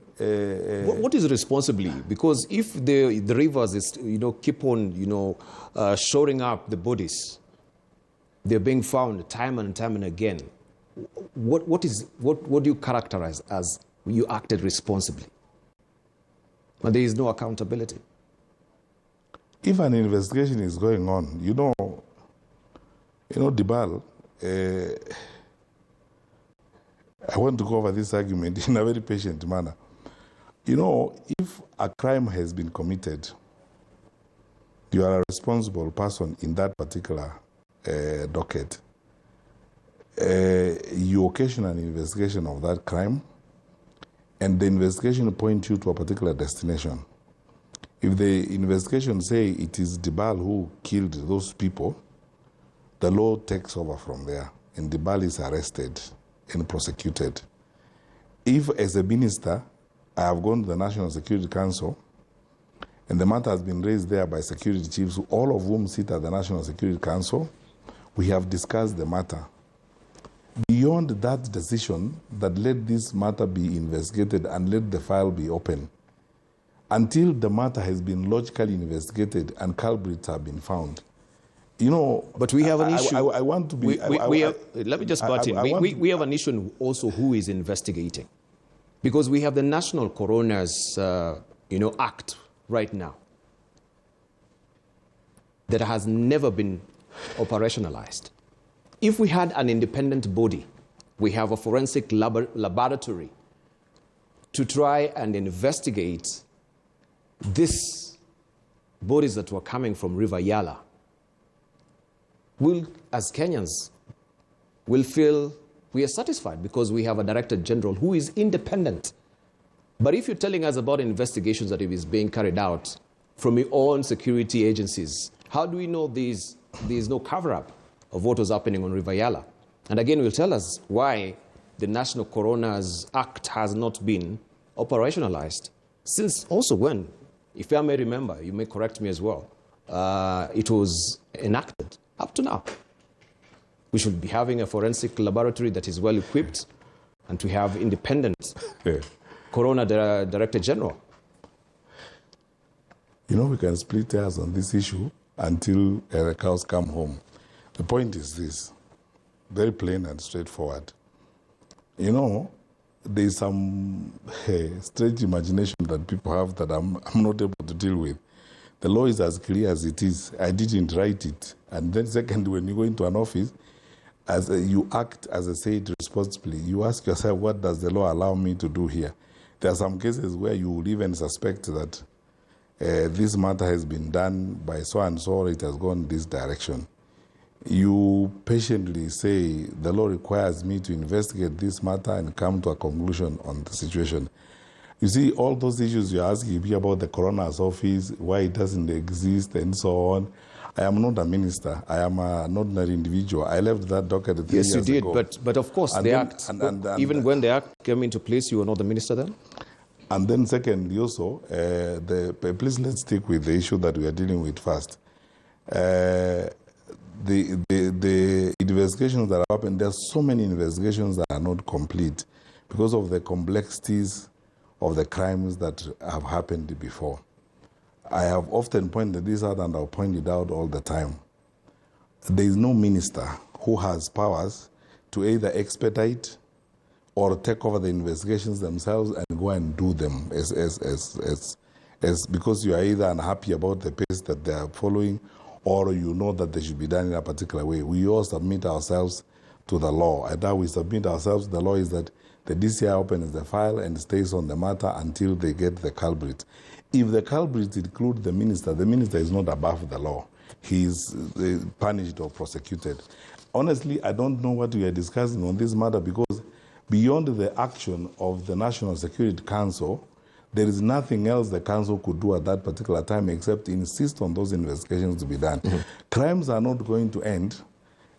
what is responsibly? Because if the rivers is, keep on, shoring up the bodies, they're being found time and time and again, what do you characterize as you acted responsibly? But there is no accountability. If an investigation is going on, Dibal, I want to go over this argument in a very patient manner. If a crime has been committed, you are a responsible person in that particular docket. you occasion an investigation of that crime, and the investigation points you to a particular destination. If the investigation say it is Dibal who killed those people, the law takes over from there, and Dibal is arrested and prosecuted. If, as a minister, I have gone to the National Security Council, and the matter has been raised there by security chiefs, all of whom sit at the National Security Council, we have discussed the matter. Beyond that decision that let this matter be investigated and let the file be open, until the matter has been logically investigated and culprits have been found. You know, but we have an issue. I want to be. Let me just butt in. We have an issue also who is investigating, because we have the National Coroner's Act right now that has never been operationalized. If we had an independent body, we have a forensic laboratory to try and investigate these bodies that were coming from River Yala, we'll, as Kenyans, will feel we are satisfied because we have a Director General who is independent. But if you're telling us about investigations that is being carried out from your own security agencies, how do we know there's no cover-up of what was happening on River Yala? And again, will tell us why the National Coroner's Act has not been operationalized. Since also when, if I may remember, you may correct me as well, it was enacted up to now. We should be having a forensic laboratory that is well equipped and to have independent Coroner Director General. You know, we can split hairs on this issue until the cows come home. The point is this, very plain and straightforward. You know, there's some strange imagination that people have that I'm not able to deal with. The law is as clear as it is. I didn't write it. And then second, when you go into an office, you act, as I said, responsibly. You ask yourself, what does the law allow me to do here? There are some cases where you will even suspect that this matter has been done by so-and-so, or it has gone this direction. You patiently say, the law requires me to investigate this matter and come to a conclusion on the situation. You see, all those issues you're asking me about the coroner's office, why it doesn't exist, and so on. I am not a minister. I am an ordinary individual. I left that docket 3 years ago. Yes, you did, but of course, the Act, even when the Act came into place, you were not the minister then? And then secondly also, please let's stick with the issue that we are dealing with first. The investigations that have happened, there are so many investigations that are not complete because of the complexities of the crimes that have happened before. I have often pointed this out, and I'll point it out all the time. There is no minister who has powers to either expedite or take over the investigations themselves and go and do them because you are either unhappy about the pace that they are following, or you know that they should be done in a particular way. We all submit ourselves to the law. And how we submit ourselves to the law is that the DCI opens the file and stays on the matter until they get the culprit. If the culprit include the minister is not above the law. He is punished or prosecuted. Honestly, I don't know what we are discussing on this matter, because beyond the action of the National Security Council, there is nothing else the council could do at that particular time except insist on those investigations to be done. Mm-hmm. Crimes are not going to end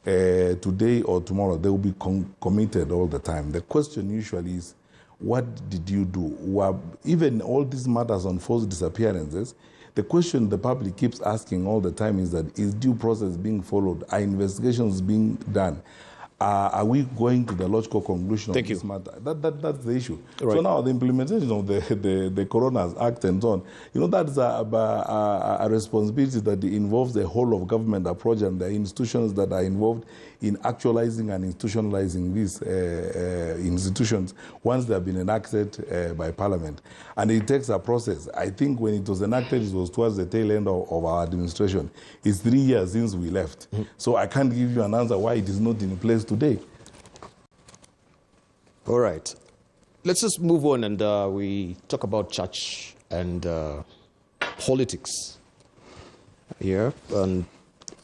today or tomorrow. They will be committed all the time. The question usually is, what did you do? Even all these matters on forced disappearances, the question the public keeps asking all the time is that, is due process being followed? Are investigations being done? Are we going to the logical conclusion of this matter? That's the issue. Right. So now the implementation of the Coroner's Act and so on, that's a responsibility that involves the whole of government approach and the institutions that are involved in actualizing and institutionalizing these institutions once they have been enacted by Parliament. And it takes a process. I think when it was enacted, it was towards the tail end of our administration. It's 3 years since we left. Mm-hmm. So I can't give you an answer why it is not in place today. All right. Let's just move on and we talk about church and politics here. And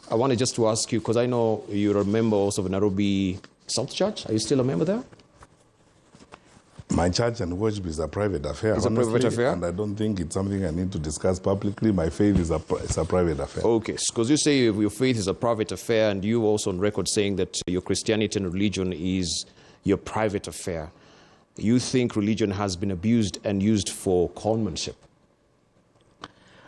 I wanted just to ask you, because I know you're a member also of Nairobi South Church. Are you still a member there? My church and worship is a private affair. It's honestly, a private affair? And I don't think it's something I need to discuss publicly. My faith is a private affair. Okay, because you say your faith is a private affair, and you also on record saying that your Christianity and religion is your private affair. You think religion has been abused and used for conmanship?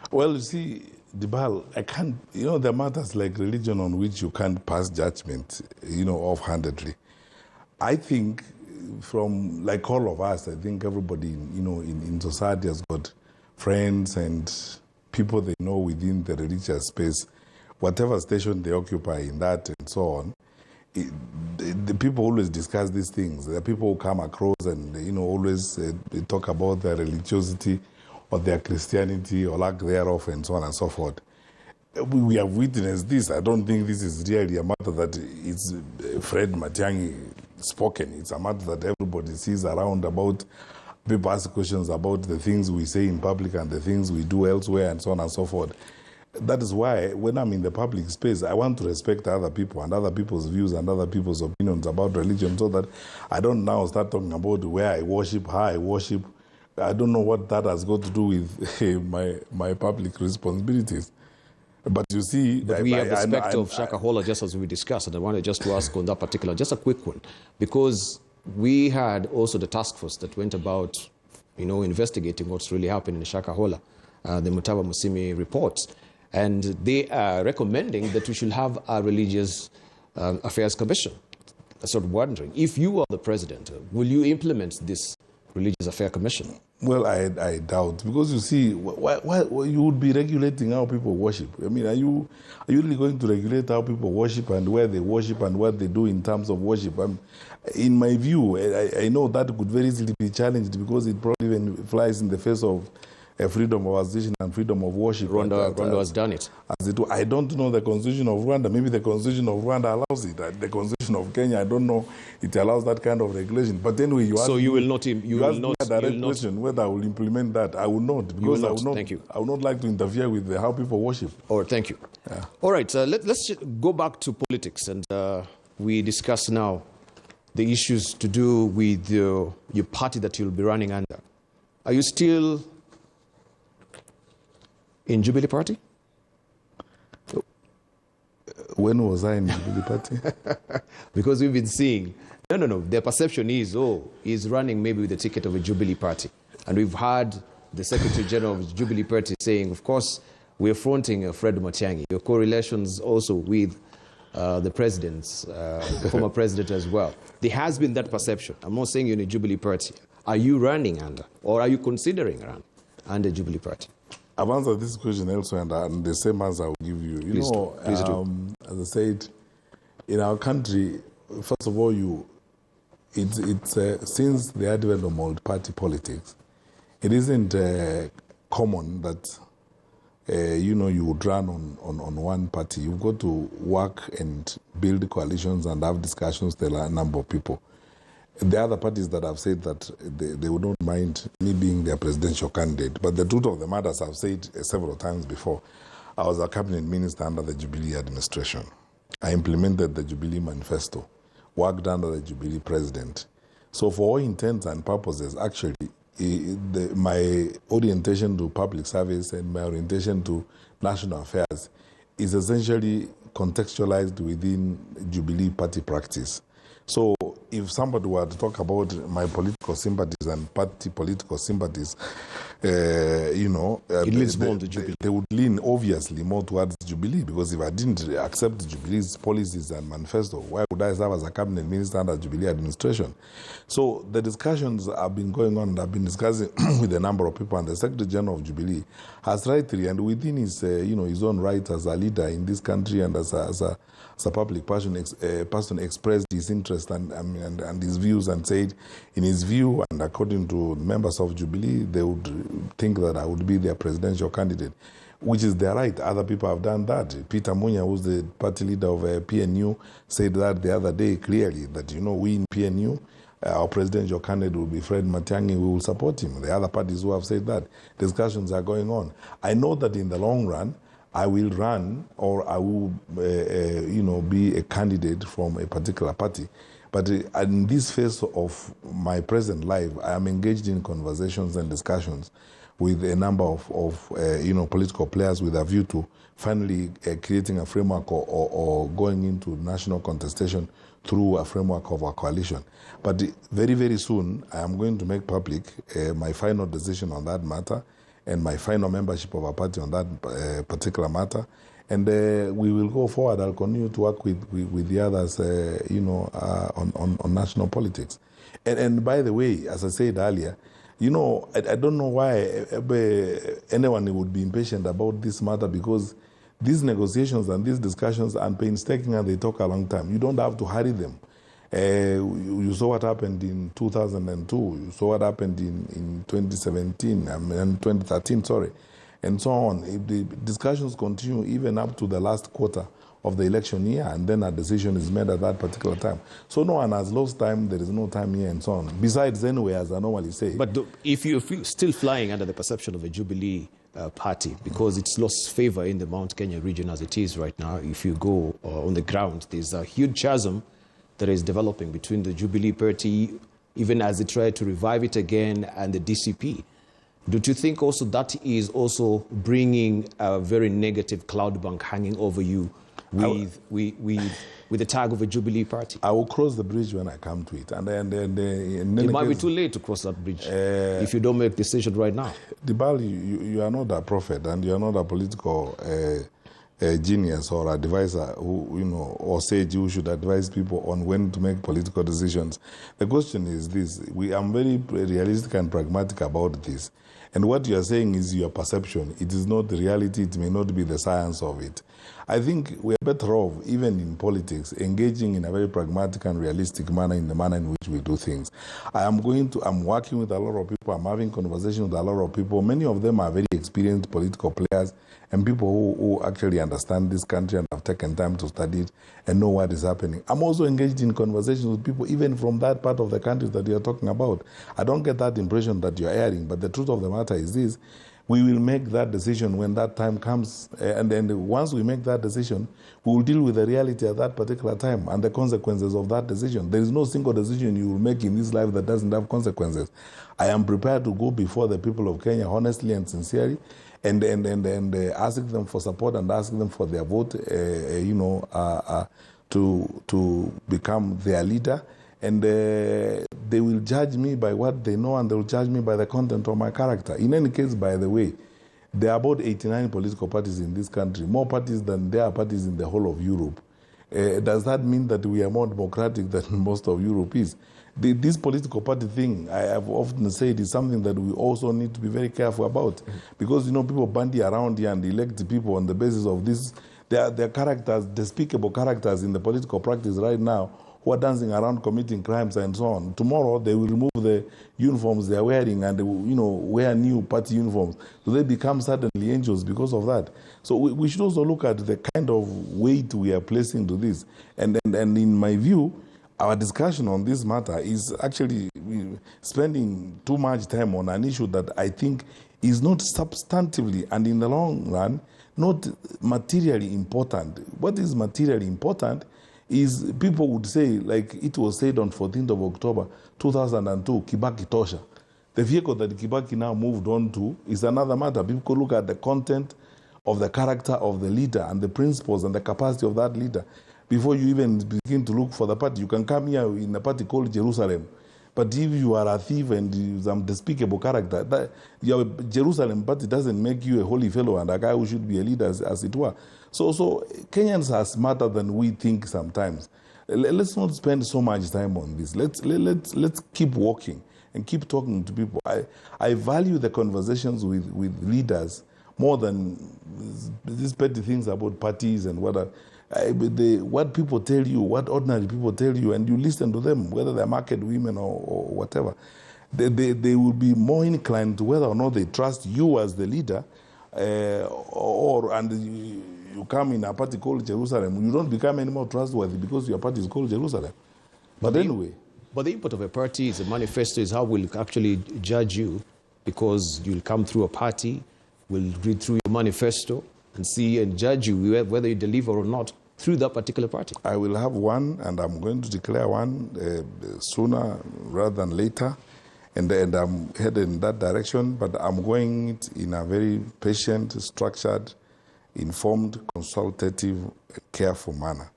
Well, you see, Dibal, I can't, there are matters like religion on which you can't pass judgment, offhandedly. I think from, like all of us, I think everybody, in society has got friends and people they know within the religious space, whatever station they occupy in that and so on. The people always discuss these things. There are people who come across and, always they talk about their religiosity or their Christianity or lack thereof and so on and so forth. We have witnessed this. I don't think this is really a matter that it's Fred Matiang'i spoken. It's a matter that everybody sees around about. People ask questions about the things we say in public and the things we do elsewhere and so on and so forth. That is why when I'm in the public space, I want to respect other people and other people's views and other people's opinions about religion so that I don't now start talking about where I worship, how I worship. I don't know what that has got to do with my public responsibilities. But you see... But we have the spectre of Shakahola, just as we discussed, and I wanted just to ask on that particular, just a quick one, because we had also the task force that went about, investigating what's really happened in Shakahola, the Mutaba Musimi reports, and they are recommending that we should have a religious affairs commission. I'm sort of wondering, if you are the president, will you implement this religious affairs commission? Well, I doubt, because you see, why you would be regulating how people worship? I mean, are you really going to regulate how people worship and where they worship and what they do in terms of worship? In my view, I know that could very easily be challenged because it probably even flies in the face of freedom of association and freedom of worship. Rwanda has done it. I don't know the constitution of Rwanda. Maybe the constitution of Rwanda allows it. The constitution of Kenya, I don't know, it allows that kind of regulation. But anyway, you ask so you will not. a direct question whether I will implement that. I will not, because I will not. Thank you. I would not like to interfere with how people worship. All right, thank you. Yeah. All right, let's go back to politics, and we discuss now the issues to do with your party that you'll be running under. Are you still in Jubilee Party? When was I in Jubilee Party? Because we've been seeing, no. The perception is, he's running maybe with the ticket of a Jubilee Party. And we've had the Secretary General of the Jubilee Party saying, of course, we're fronting Fred Matiang'i. Your correlations also with the president's, the former president as well. There has been that perception. I'm not saying you're in a Jubilee Party. Are you running under, or are you considering running under Jubilee Party? I've answered this question elsewhere, and the same answer I will give you. Please do. As I said, in our country, first of all, it's since the advent of multi-party politics, it isn't common that you would run on one party. You've got to work and build coalitions and have discussions with a number of people. The other parties that have said that they would not mind me being their presidential candidate. But the truth of the matter, as I've said several times before, I was a cabinet minister under the Jubilee administration. I implemented the Jubilee manifesto, worked under the Jubilee president. So for all intents and purposes, actually, my orientation to public service and my orientation to national affairs is essentially contextualized within Jubilee party practice. So if somebody were to talk about my political sympathies and party political sympathies, it leans more to Jubilee. They would lean obviously more towards Jubilee, because if I didn't accept Jubilee's policies and manifesto, why would I serve as a cabinet minister under Jubilee administration? So the discussions have been going on, and I've been discussing with a number of people, and the Secretary General of Jubilee has rightly, and within his, his own right as a leader in this country and as a public person expressed his interest and his views, and said, in his view, and according to members of Jubilee, they would think that I would be their presidential candidate, which is their right. Other people have done that. Peter Munya, who's the party leader of PNU, said that the other day clearly, that, we in PNU, our presidential candidate will be Fred Matiang'i, we will support him. The other parties who have said that, discussions are going on. I know that in the long run, I will run, or I will, be a candidate from a particular party. But in this phase of my present life, I am engaged in conversations and discussions with a number of political players with a view to finally creating a framework or going into national contestation through a framework of a coalition. But very, very soon, I am going to make public my final decision on that matter and my final membership of a party on that particular matter. And we will go forward. I'll continue to work with the others, on national politics. And by the way, as I said earlier, I don't know why anyone would be impatient about this matter, because these negotiations and these discussions are painstaking and they take a long time. You don't have to hurry them. You saw what happened in 2002. You saw what happened in 2017 and 2013, sorry, and so on. If the discussions continue even up to the last quarter of the election year, and then a decision is made at that particular time. So no one has lost time, there is no time here, and so on. Besides, anyway, as I normally say. But if you're still flying under the perception of a Jubilee party, because it's lost favor in the Mount Kenya region as it is right now, if you go on the ground, there's a huge chasm that is developing between the Jubilee party, even as they try to revive it again, and the DCP. Don't you think also that is also bringing a very negative cloud bank hanging over you with the tag of a Jubilee party? I will cross the bridge when I come to it. And it might be too late to cross that bridge if you don't make a decision right now. Dibali, you are not a prophet, and you are not a political genius or advisor who, or sage who should advise people on when to make political decisions. The question is this: I'm very realistic and pragmatic about this. And what you are saying is your perception. It is not the reality. It may not be the science of it. I think we are better off, even in politics, engaging in a very pragmatic and realistic manner, in the manner in which we do things. I'm working with a lot of people. I'm having conversations with a lot of people. Many of them are very experienced political players and people who actually understand this country and have taken time to study it and know what is happening. I'm also engaged in conversations with people, even from that part of the country that you're talking about. I don't get that impression that you're airing, but the truth of the matter is this: we will make that decision when that time comes, and then once we make that decision, we will deal with the reality at that particular time and the consequences of that decision. There is no single decision you will make in this life that doesn't have consequences. I am prepared to go before the people of Kenya honestly and sincerely, and ask them for support and ask them for their vote, to become their leader. And they will judge me by what they know, and they will judge me by the content of my character. In any case, by the way, there are about 89 political parties in this country, more parties than there are parties in the whole of Europe. Does that mean that we are more democratic than most of Europe is? This political party thing, I have often said, is something that we also need to be very careful about. Because, people bandy around here and elect people on the basis of this. There are characters, despicable characters in the political practice right now, who are dancing around committing crimes and so on. Tomorrow, they will remove the uniforms they are wearing and, wear new party uniforms. So they become suddenly angels because of that. So we should also look at the kind of weight we are placing to this. And in my view, our discussion on this matter is actually spending too much time on an issue that I think is not substantively and in the long run, not materially important. What is materially important is, people would say, like it was said on 14th of October 2002, Kibaki Tosha. The vehicle that Kibaki now moved on to is another matter. People could look at the content of the character of the leader and the principles and the capacity of that leader before you even begin to look for the party. You can come here in a party called Jerusalem, but if you are a thief and some despicable character, your Jerusalem party doesn't make you a holy fellow and a guy who should be a leader, as it were. So Kenyans are smarter than we think sometimes. Let's not spend so much time on this. Let's keep walking and keep talking to people. I value the conversations with leaders more than these petty things about parties and what people tell you, what ordinary people tell you, and you listen to them, whether they're market women or whatever. They will be more inclined to whether or not they trust you as the leader, you come in a party called Jerusalem. You don't become any more trustworthy because your party is called Jerusalem. But anyway. But the input of a party is a manifesto, is how we'll actually judge you, because you'll come through a party, we'll read through your manifesto and see and judge you whether you deliver or not through that particular party? I will have one, and I'm going to declare one sooner rather than later. And I'm headed in that direction, but I'm going it in a very patient, structured, informed, consultative, careful manner.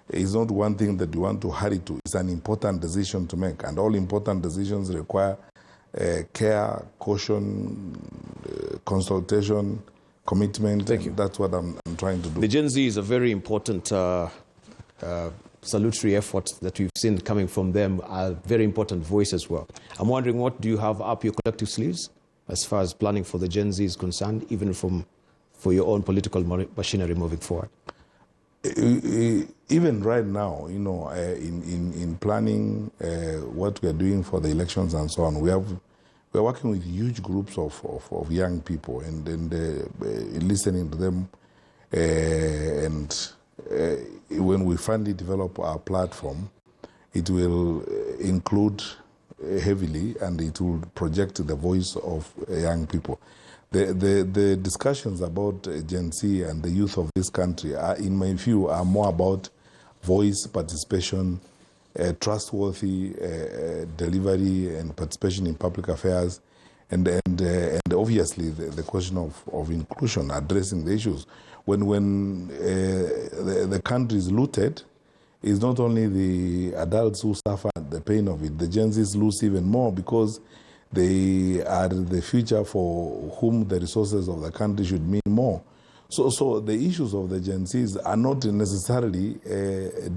It's not one thing that you want to hurry to. It's an important decision to make, and all important decisions require care, caution, consultation, commitment. Thank you. That's what I'm trying to do. The Gen Z is a very important salutary effort that we've seen coming from them, a very important voice as well. I'm wondering, what do you have up your collective sleeves as far as planning for the Gen Z is concerned, even for your own political machinery moving forward? Even right now, in planning what we are doing for the elections and so on, we're working with huge groups of young people and listening to them. When we finally develop our platform, it will include heavily, and it will project the voice of young people. The discussions about Gen Z and the youth of this country, in my view, are more about voice, participation, trustworthy delivery and participation in public affairs, and obviously the question of inclusion, addressing the issues. When the country is looted, it's not only the adults who suffer the pain of it. The Gen Zs lose even more because they are the future for whom the resources of the country should mean more. So the issues of the Gen Zs are not necessarily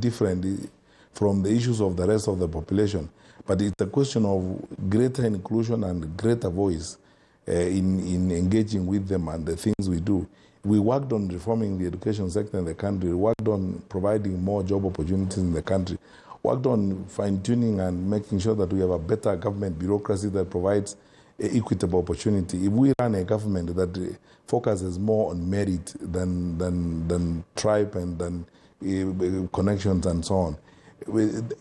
different from the issues of the rest of the population, but it's a question of greater inclusion and greater voice in engaging with them and the things we do. We worked on reforming the education sector in the country, worked on providing more job opportunities in the country, worked on fine-tuning and making sure that we have a better government bureaucracy that provides equitable opportunity. If we run a government that focuses more on merit than tribe and than connections and so on,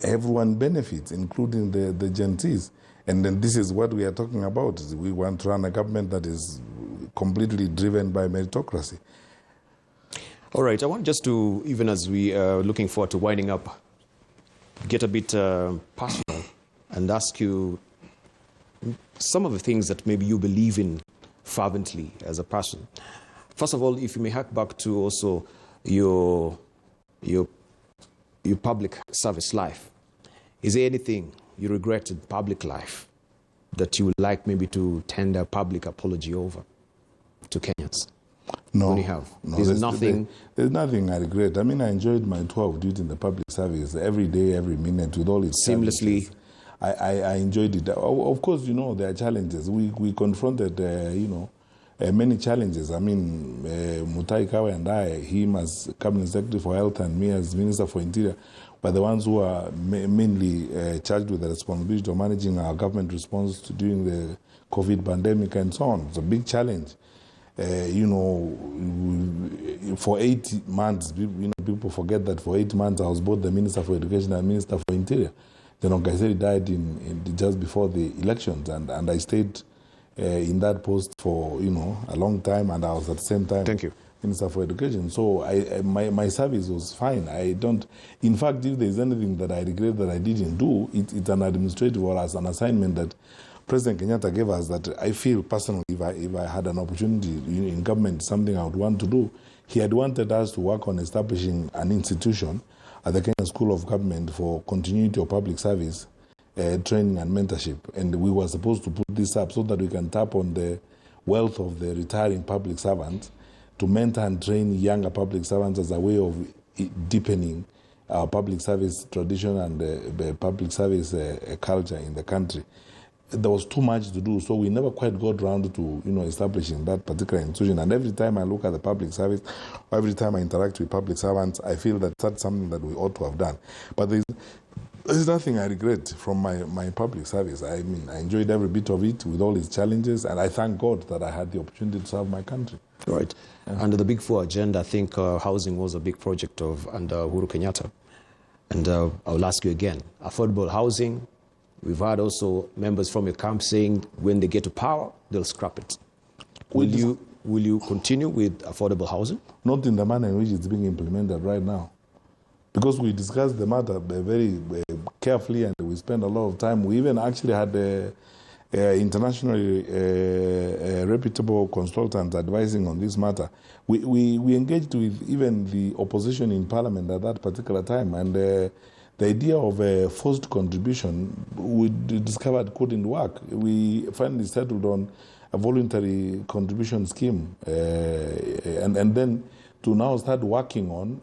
everyone benefits, including the Gen Zs. And then this is what we are talking about. We want to run a government that is completely driven by meritocracy. All right, I want just to, even as we are looking forward to winding up, get a bit personal and ask you some of the things that maybe you believe in fervently as a person. First of all, if you may hark back to also your public service life, is there anything you regret in public life that you would like maybe to tender a public apology over to Kenyans? No, there's nothing. There's nothing I regret. I mean, I enjoyed my tour of duty in the public service every day, every minute, with all its seamlessly. I enjoyed it. Of course, there are challenges. We confronted, many challenges. I mean, Mutai Kawe and I, him as Cabinet Secretary for Health and me as Minister for Interior, were the ones who are mainly charged with the responsibility of managing our government response to during the COVID pandemic and so on. It's a big challenge. For 8 months, people forget that for 8 months I was both the Minister for Education and Minister for Interior. Then Onkaiseri died just before the elections, and I stayed in that post for a long time, and I was at the same time Minister for Education. So my service was fine. In fact, if there's anything that I regret that I didn't do, it's an administrative or as an assignment that President Kenyatta gave us, that I feel personally, if I had an opportunity in government, something I would want to do. He had wanted us to work on establishing an institution at the Kenya School of Government for continuity of public service, training and mentorship. And we were supposed to put this up so that we can tap on the wealth of the retiring public servants to mentor and train younger public servants as a way of deepening our public service tradition and the public service culture in the country. There was too much to do, so we never quite got around to establishing that particular institution. And every time I look at the public service, or every time I interact with public servants, I feel that that's something that we ought to have done. But there's nothing I regret from my public service. I mean, I enjoyed every bit of it with all its challenges, and I thank God that I had the opportunity to serve my country. Right. Yeah. Under the Big Four agenda, I think housing was a big project under Uhuru Kenyatta. And I'll ask you again, affordable housing. We've had also members from your camp saying when they get to power, they'll scrap it. Will you continue with affordable housing? Not in the manner in which it's being implemented right now. because we discussed the matter very carefully, and we spent a lot of time. We even actually had internationally reputable consultants advising on this matter. We engaged with even the opposition in Parliament at that particular time, and the idea of a forced contribution we discovered couldn't work. We finally settled on a voluntary contribution scheme, and then to now start working on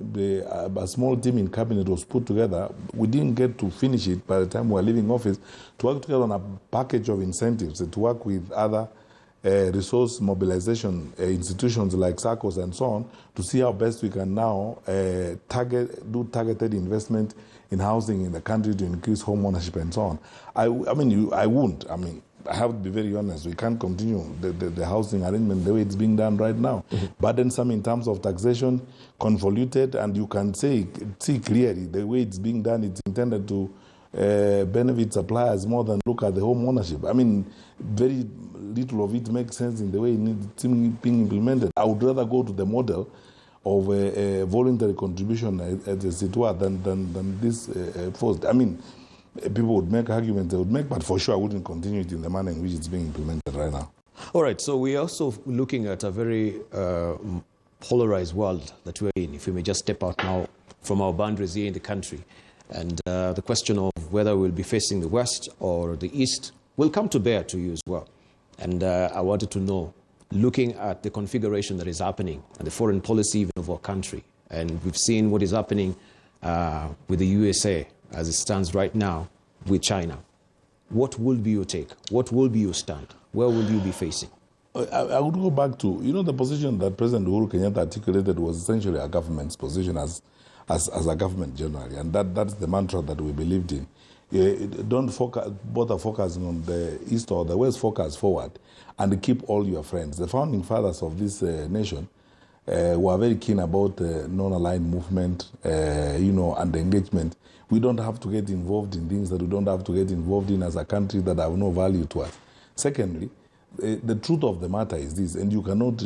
a small team in cabinet was put together. We didn't get to finish it by the time we were leaving office, to work together on a package of incentives, to work with other resource mobilization institutions like SACCOs and so on, to see how best we can now do targeted investment in housing in the country to increase home ownership and so on. I have to be very honest, we can't continue the housing arrangement the way it's being done right now. Burdensome in terms of taxation, convoluted, and you can see clearly the way it's being done, it's intended to benefit suppliers more than look at the home ownership. Very little of it makes sense in the way it's being implemented. I would rather go to the model of a voluntary contribution at a situa than this forced. People would make arguments they would make, but for sure I wouldn't continue it in the manner in which it's being implemented right now. All right, so we're also looking at a very polarized world that we're in, if we may just step out now from our boundaries here in the country. And the question of whether we'll be facing the West or the East will come to bear to you as well. And I wanted to know, looking at the configuration that is happening and the foreign policy even of our country, and we've seen what is happening with the USA as it stands right now with China. What will be your take? What will be your stand? Where will you be facing? I would go back to, the position that President Uhuru Kenyatta articulated was essentially a government's position as a government generally, and that's the mantra that we believed in. Don't bother focusing on the East or the West, focus forward and keep all your friends. The founding fathers of this nation were very keen about non-aligned movement, and engagement. We don't have to get involved in things that we don't have to get involved in as a country that have no value to us. Secondly, the truth of the matter is this, and you cannot,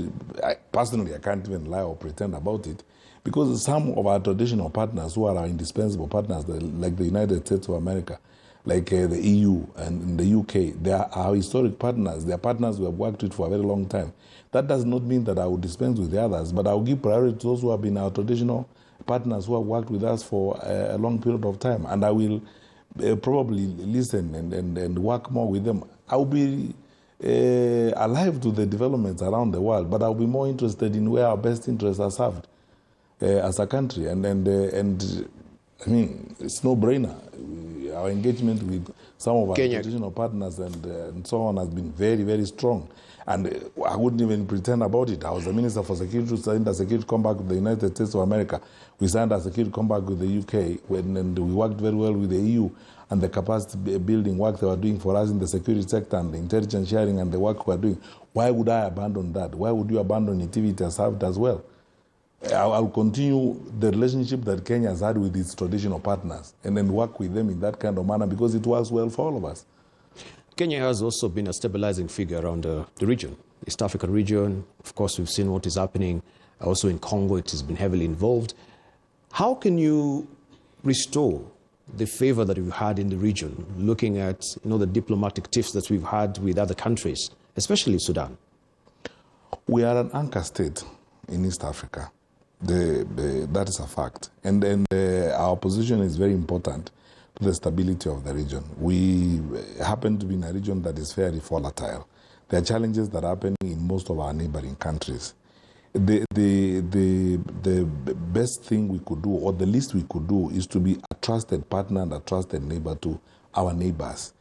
personally, I can't even lie or pretend about it, because some of our traditional partners who are our indispensable partners, like the United States of America, like the EU and the UK, they are our historic partners. They are partners we have worked with for a very long time. That does not mean that I will dispense with the others, but I will give priority to those who have been our traditional partners who have worked with us for a long period of time, and I will probably listen and work more with them. I will be alive to the developments around the world, but I will be more interested in where our best interests are served as a country. And it's no brainer. Our engagement with some of our traditional partners and so on has been very, very strong. And I wouldn't even pretend about it. I was the Minister for Security, signed a security compact with the United States of America. We signed a security compact with the UK, and we worked very well with the EU and the capacity building work they were doing for us in the security sector and the intelligence sharing and the work we are doing. Why would I abandon that? Why would you abandon it if it has served as well? I'll continue the relationship that Kenya has had with its traditional partners and then work with them in that kind of manner because it works well for all of us. Kenya has also been a stabilizing figure around the region, East African region. Of course, we've seen what is happening. Also in Congo, it has been heavily involved. How can you restore the favor that we've had in the region, looking at the diplomatic tiffs that we've had with other countries, especially Sudan? We are an anchor state in East Africa. That is a fact. And our position is very important to the stability of the region. We happen to be in a region that is fairly volatile. There are challenges that are happening in most of our neighboring countries. The best thing we could do, or the least we could do, is to be a trusted partner and a trusted neighbor to our neighbors.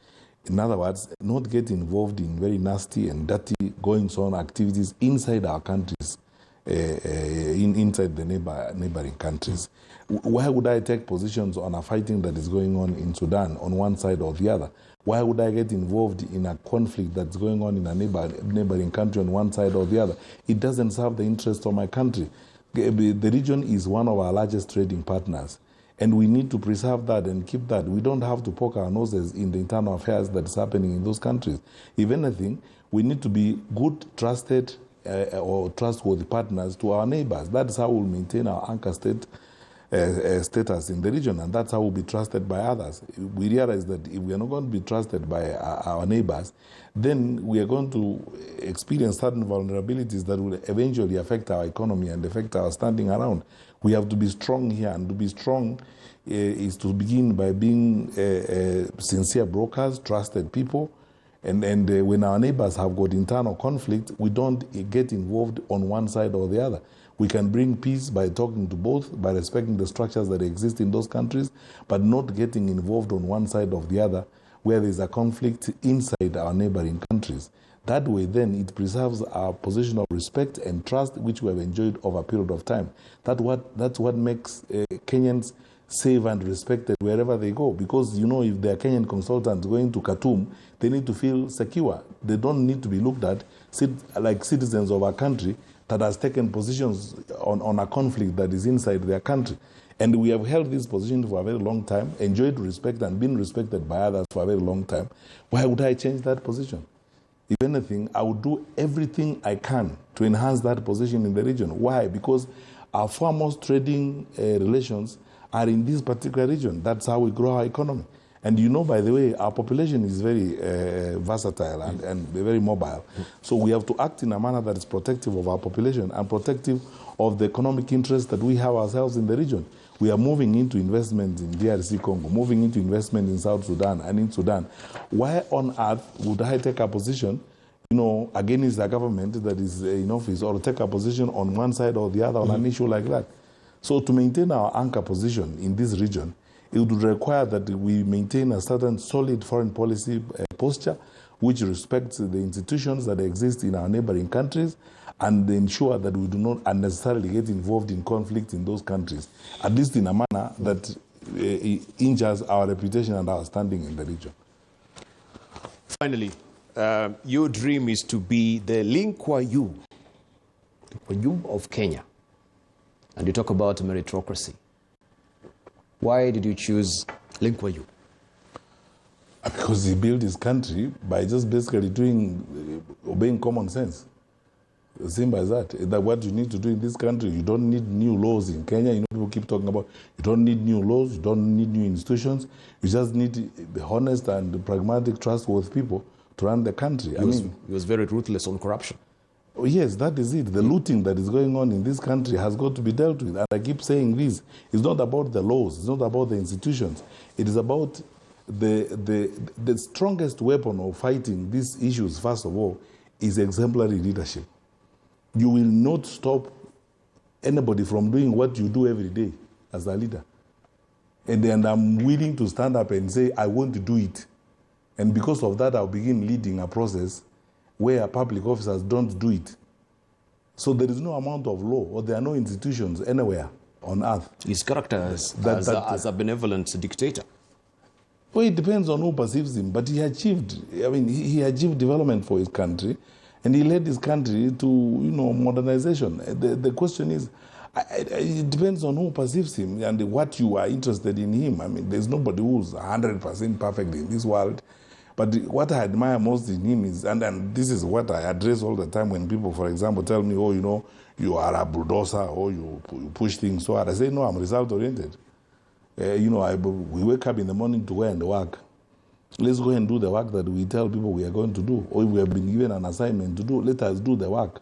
In other words, not get involved in very nasty and dirty goings-on activities inside our countries, inside the neighboring countries. Why would I take positions on a fighting that is going on in Sudan on one side or the other? Why would I get involved in a conflict that's going on in a neighboring country on one side or the other? It doesn't serve the interest of my country. The region is one of our largest trading partners, and we need to preserve that and keep that. We don't have to poke our noses in the internal affairs that's happening in those countries. If anything, we need to be good, trusted, or trustworthy partners to our neighbors. That's how we'll maintain our anchor state status in the region, and that's how we'll be trusted by others. We realize that if we are not going to be trusted by our neighbors, then we are going to experience certain vulnerabilities that will eventually affect our economy and affect our standing around. We have to be strong here, and to be strong is to begin by being sincere brokers, trusted people, and when our neighbors have got internal conflict, we don't get involved on one side or the other. We can bring peace by talking to both, by respecting the structures that exist in those countries, but not getting involved on one side or the other where there's a conflict inside our neighboring countries. That way, then, it preserves our position of respect and trust, which we have enjoyed over a period of time. That's what makes Kenyans safe and respected wherever they go. Because, you know, if they're Kenyan consultants going to Khartoum, they need to feel secure. They don't need to be looked at like citizens of a country that has taken positions on a conflict that is inside their country. And we have held this position for a very long time, enjoyed respect and been respected by others for a very long time. Why would I change that position? If anything, I would do everything I can to enhance that position in the region. Why? Because our foremost trading relations are in this particular region. That's how we grow our economy. And you know, by the way, our population is very versatile and very mobile. So we have to act in a manner that is protective of our population and protective of the economic interests that we have ourselves in the region. We are moving into investment in DRC Congo, moving into investment in South Sudan and in Sudan. Why on earth would I take a position, you know, against the government that is in office, or take a position on one side or the other on an issue like that? So to maintain our anchor position in this region, it would require that we maintain a certain solid foreign policy posture which respects the institutions that exist in our neighboring countries and ensure that we do not unnecessarily get involved in conflict in those countries, at least in a manner that injures our reputation and our standing in the region. Finally, your dream is to be the Lingua Yu of Kenya. And you talk about meritocracy. Why did you choose Lingua Yu? Because he built his country by just basically obeying common sense. Simple as that. That what you need to do in this country, you don't need new laws in Kenya. You know, people keep talking about you don't need new laws, you don't need new institutions. You just need the honest and pragmatic, trustworthy people to run the country. He was very ruthless on corruption. Oh, yes, that is it. The looting that is going on in this country has got to be dealt with. And I keep saying this. It's not about the laws. It's not about the institutions. It is about the strongest weapon of fighting these issues, first of all, is exemplary leadership. You will not stop anybody from doing what you do every day as a leader. And then I'm willing to stand up and say, I want to do it. And because of that, I'll begin leading a process where public officers don't do it. So there is no amount of law, or there are no institutions anywhere on earth. His character as a benevolent dictator. Well, it depends on who perceives him, but he achieved development for his country, and he led his country to, you know, modernization. The question is, it depends on who perceives him and what you are interested in him. I mean, there's nobody who's 100% perfect in this world. But what I admire most in him is, and this is what I address all the time when people, for example, tell me, oh, you know, you are a bulldozer, or you push things so hard. I say, no, I'm result-oriented. You know, we wake up in the morning to go and work. Let's go and do the work that we tell people we are going to do. Or if we have been given an assignment to do, let us do the work.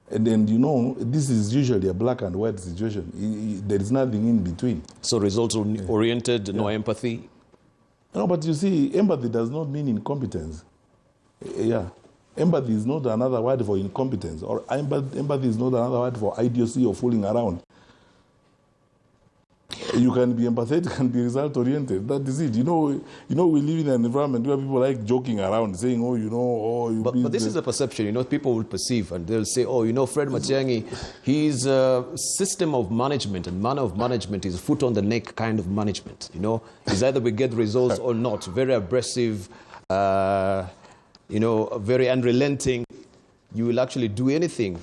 And then, you know, this is usually a black and white situation. There is nothing in between. So results-oriented, no empathy? No, but you see, empathy does not mean incompetence. Yeah. Empathy is not another word for incompetence, or empathy is not another word for idiocy or fooling around. You can be empathetic and be result-oriented. That is it. You know, we live in an environment where people like joking around, saying, oh, you know, oh... You but this is a perception, you know, people will perceive, and they'll say, oh, you know, Fred Matiang'i, his system of management and manner of management is foot on the neck kind of management, you know. It's either we get results or not. Very abrasive, you know, very unrelenting. You will actually do anything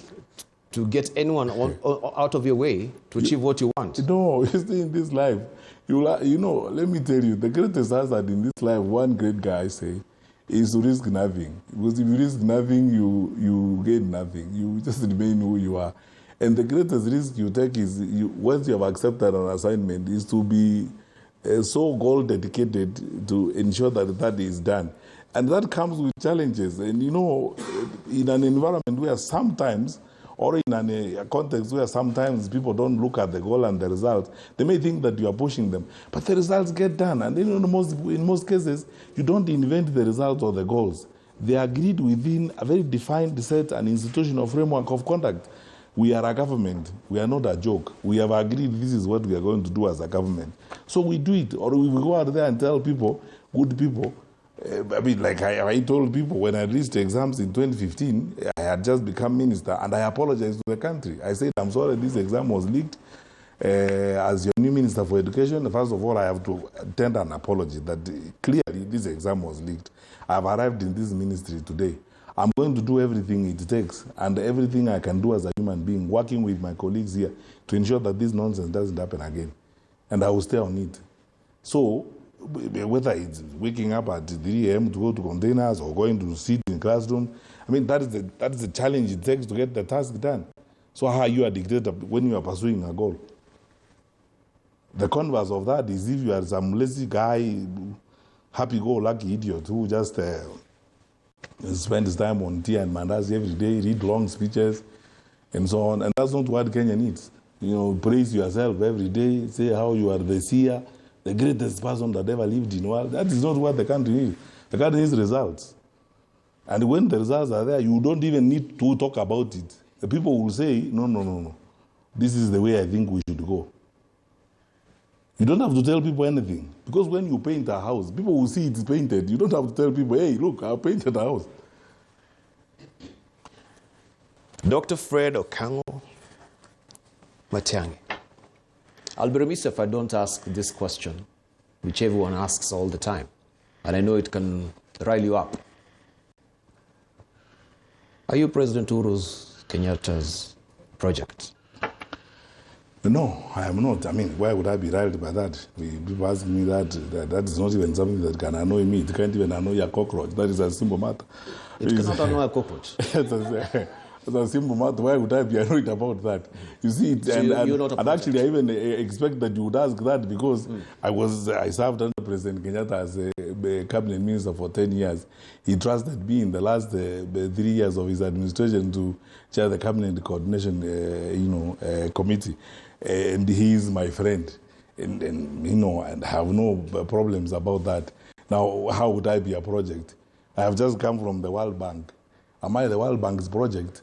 to get anyone out of your way to achieve what you want. No, you see, in this life, you know, let me tell you, the greatest hazard in this life, one great guy say, is to risk nothing. Because if you risk nothing, you gain nothing. You just remain who you are. And the greatest risk you take is, once you have accepted an assignment, is to be so goal dedicated to ensure that that is done. And that comes with challenges. And you know, in an environment where sometimes, or in a context where sometimes people don't look at the goal and the results, they may think that you are pushing them. But the results get done. And in most cases, you don't invent the results or the goals. They are agreed within a very defined set and institutional framework of conduct. We are a government. We are not a joke. We have agreed this is what we are going to do as a government. So we do it. Or we go out there and tell people, good people, I mean, like I told people when I reached exams in 2015, I had just become minister, and I apologized to the country. I said, I'm sorry this exam was leaked. As your new minister for education, first of all, I have to tender an apology that clearly this exam was leaked. I have arrived in this ministry today. I'm going to do everything it takes and everything I can do as a human being, working with my colleagues here to ensure that this nonsense doesn't happen again. And I will stay on it. So, whether it's waking up at 3 a.m. to go to containers or going to sit in classroom, I mean, that is the challenge it takes to get the task done. So how are you a dictator when you are pursuing a goal? The converse of that is if you are some lazy guy, happy-go-lucky idiot who just spends time on tea and mandazi every day, read long speeches, and so on. And that's not what Kenya needs. You know, praise yourself every day, say how you are the seer, the greatest person that ever lived in the world. That is not what the country needs. The country needs results. And when the results are there, you don't even need to talk about it. The people will say, no. This is the way I think we should go. You don't have to tell people anything. Because when you paint a house, people will see it's painted. You don't have to tell people, hey, look, I painted a house. Dr. Fred Okango Matiang'i. I'll be remiss if I don't ask this question, which everyone asks all the time. And I know it can rile you up. Are you President Uhuru Kenyatta's project? No, I am not. I mean, why would I be riled by that? People ask me that is not even something that can annoy me. It can't even annoy a cockroach. That is a simple matter. It cannot annoy a cockroach. It's a simple matter. Why would I be annoyed about that? You see, and actually I even expect that you would ask that because I served under President Kenyatta as a cabinet minister for 10 years. He trusted me in the last 3 years of his administration to chair the cabinet coordination, committee, and he is my friend, and have no problems about that. Now, how would I be a project? I have just come from the World Bank. Am I the World Bank's project?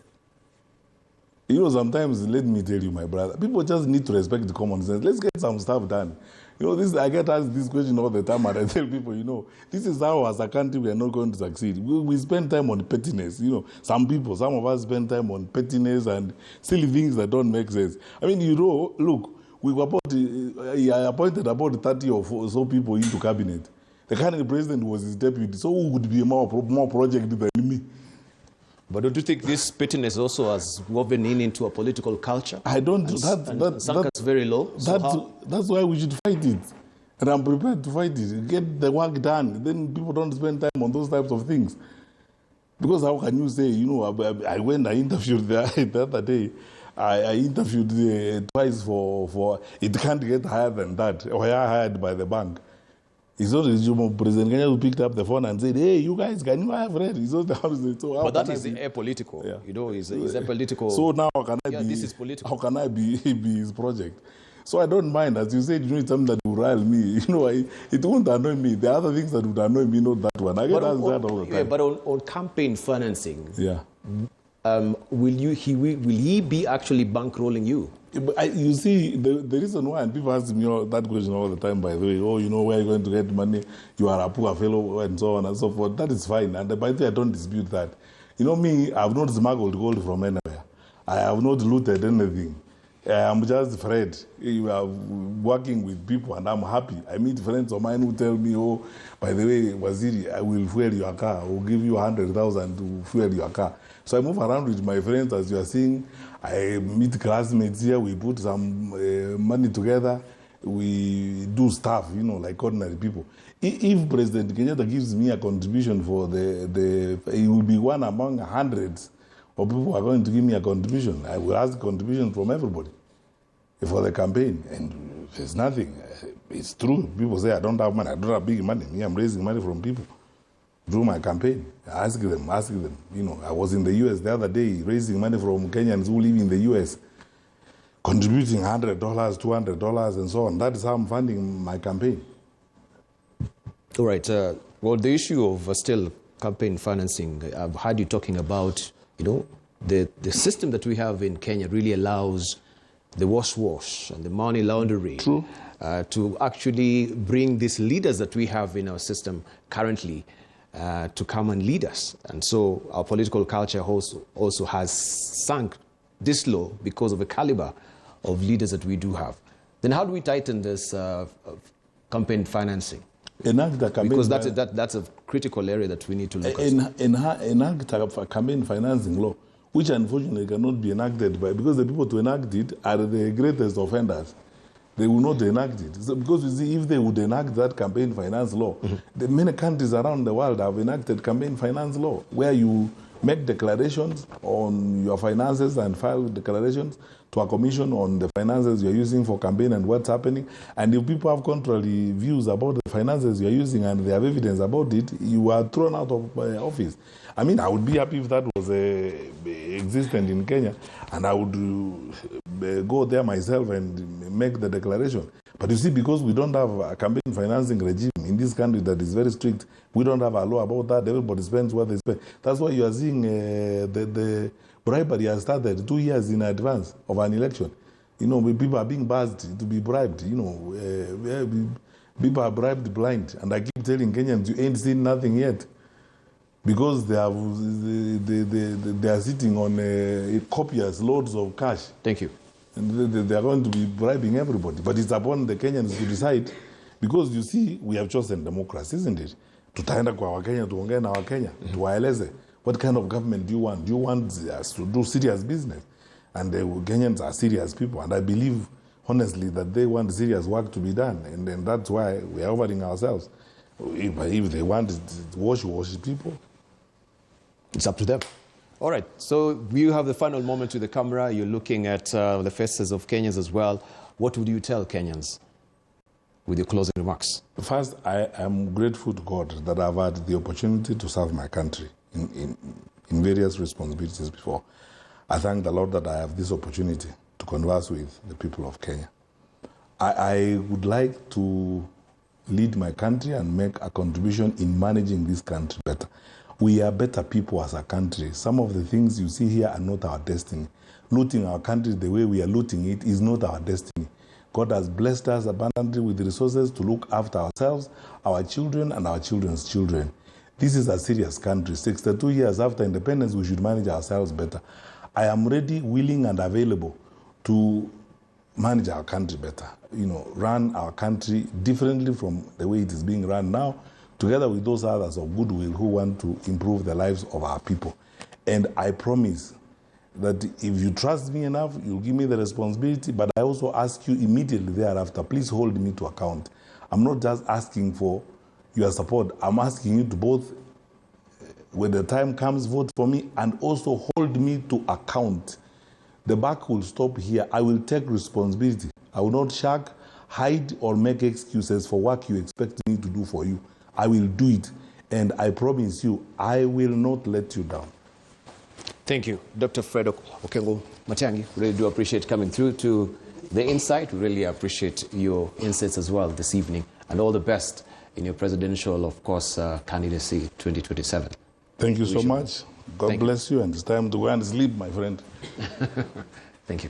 You know, sometimes, let me tell you, my brother, people just need to respect the common sense. Let's get some stuff done. You know, I get asked this question all the time, and I tell people, this is how, as a country, we are not going to succeed. We spend time on pettiness. Some of us spend time on pettiness and silly things that don't make sense. I mean, look, I appointed about 30 or so people into cabinet. The current president was his deputy, so who would be more project than me? But don't you think this pettiness also has woven into a political culture? I don't. That's very low. That's why we should fight it. And I'm prepared to fight it. Get the work done. Then people don't spend time on those types of things. Because how can you say, I interviewed the other day, I interviewed twice for it can't get higher than that, or hired by the bank. It's not President Kenya who picked up the phone and said, hey, you guys, can you have read? It's not so but that is apolitical. Yeah. It's apolitical. So now this is political. How can I be his project? So I don't mind. As you said, it's something that will rile me. It won't annoy me. There are other things that would annoy me, not that one. I get asked that all the time. Yeah, but on campaign financing, yeah. Will he be actually bankrolling you? You see, the reason why, and people ask me that question all the time, by the way, where are you going to get money? You are a poor fellow, and so on and so forth. That is fine. And by the way, I don't dispute that. Me, I have not smuggled gold from anywhere. I have not looted anything. I'm just Fred. You are working with people, and I'm happy. I meet friends of mine who tell me, by the way, Waziri, I will fuel your car. I will give you 100,000 to fuel your car. So I move around with my friends, as you are seeing. I meet classmates here. We put some money together. We do stuff, like ordinary people. If President Kenyatta gives me a contribution for he will be one among hundreds or people are going to give me a contribution. I will ask contribution from everybody for the campaign, and there's nothing. It's true. People say I don't have money. I don't have big money. Me, I'm raising money from people through my campaign. Ask them. You know, I was in the U.S. the other day raising money from Kenyans who live in the U.S., contributing $100, $200, and so on. That is how I'm funding my campaign. All right. Well, the issue of still campaign financing, I've heard you talking about, you know, the system that we have in Kenya really allows the wash and the money laundering to actually bring these leaders that we have in our system currently to come and lead us. And so our political culture also has sunk this low because of the caliber of leaders that we do have. Then how do we tighten this campaign financing? Enact the campaign, because that's a critical area that we need to look at. Enact a campaign financing law, which unfortunately cannot be enacted because the people to enact it are the greatest offenders. They will not enact it. So because you see, if they would enact that campaign finance law, the many countries around the world have enacted campaign finance law, where you make declarations on your finances and file declarations to a commission on the finances you're using for campaign and what's happening. And if people have contrary views about the finances you're using and they have evidence about it, you are thrown out of office. I mean, I would be happy if that was existent in Kenya, and I would go there myself and make the declaration. But you see, because we don't have a campaign financing regime in this country that is very strict, we don't have a law about that. Everybody spends what they spend. That's why you are seeing the bribery has started 2 years in advance of an election. You know, people are being buzzed to be bribed. You know, people are bribed blind. And I keep telling Kenyans, you ain't seen nothing yet. Because they are sitting on copious loads of cash. Thank you. And they are going to be bribing everybody. But it's upon the Kenyans to decide, because you see, we have chosen democracy, isn't it? Tutaenda kwa Wakenya, tuongee na Wakenya, tuwaeleze, what kind of government do you want? Do you want us to do serious business? And the Kenyans are serious people, and I believe, honestly, that they want serious work to be done, and that's why we are offering ourselves. If they want to wash people, it's up to them. All right, so you have the final moment with the camera. You're looking at the faces of Kenyans as well. What would you tell Kenyans with your closing remarks? First, I am grateful to God that I've had the opportunity to serve my country in various responsibilities before. I thank the Lord that I have this opportunity to converse with the people of Kenya. I would like to lead my country and make a contribution in managing this country better. We are better people as a country. Some of the things you see here are not our destiny. Looting our country the way we are looting it is not our destiny. God has blessed us abundantly with resources to look after ourselves, our children, and our children's children. This is a serious country. 62 years after independence, we should manage ourselves better. I am ready, willing, and available to manage our country better. You know, run our country differently from the way it is being run now, together with those others of goodwill who want to improve the lives of our people. And I promise that if you trust me enough, you'll give me the responsibility, but I also ask you immediately thereafter, please hold me to account. I'm not just asking for your support. I'm asking you to both, when the time comes, vote for me, and also hold me to account. The buck will stop here. I will take responsibility. I will not shirk, hide, or make excuses for what you expect me to do for you. I will do it, and I promise you, I will not let you down. Thank you, Dr. Fred Okengo Matiang'i. Really do appreciate coming through to the Insight. We really appreciate your insights as well this evening, and all the best in your presidential, of course, candidacy 2027. Thank you so much. God bless you, and it's time to go and sleep, my friend. Thank you.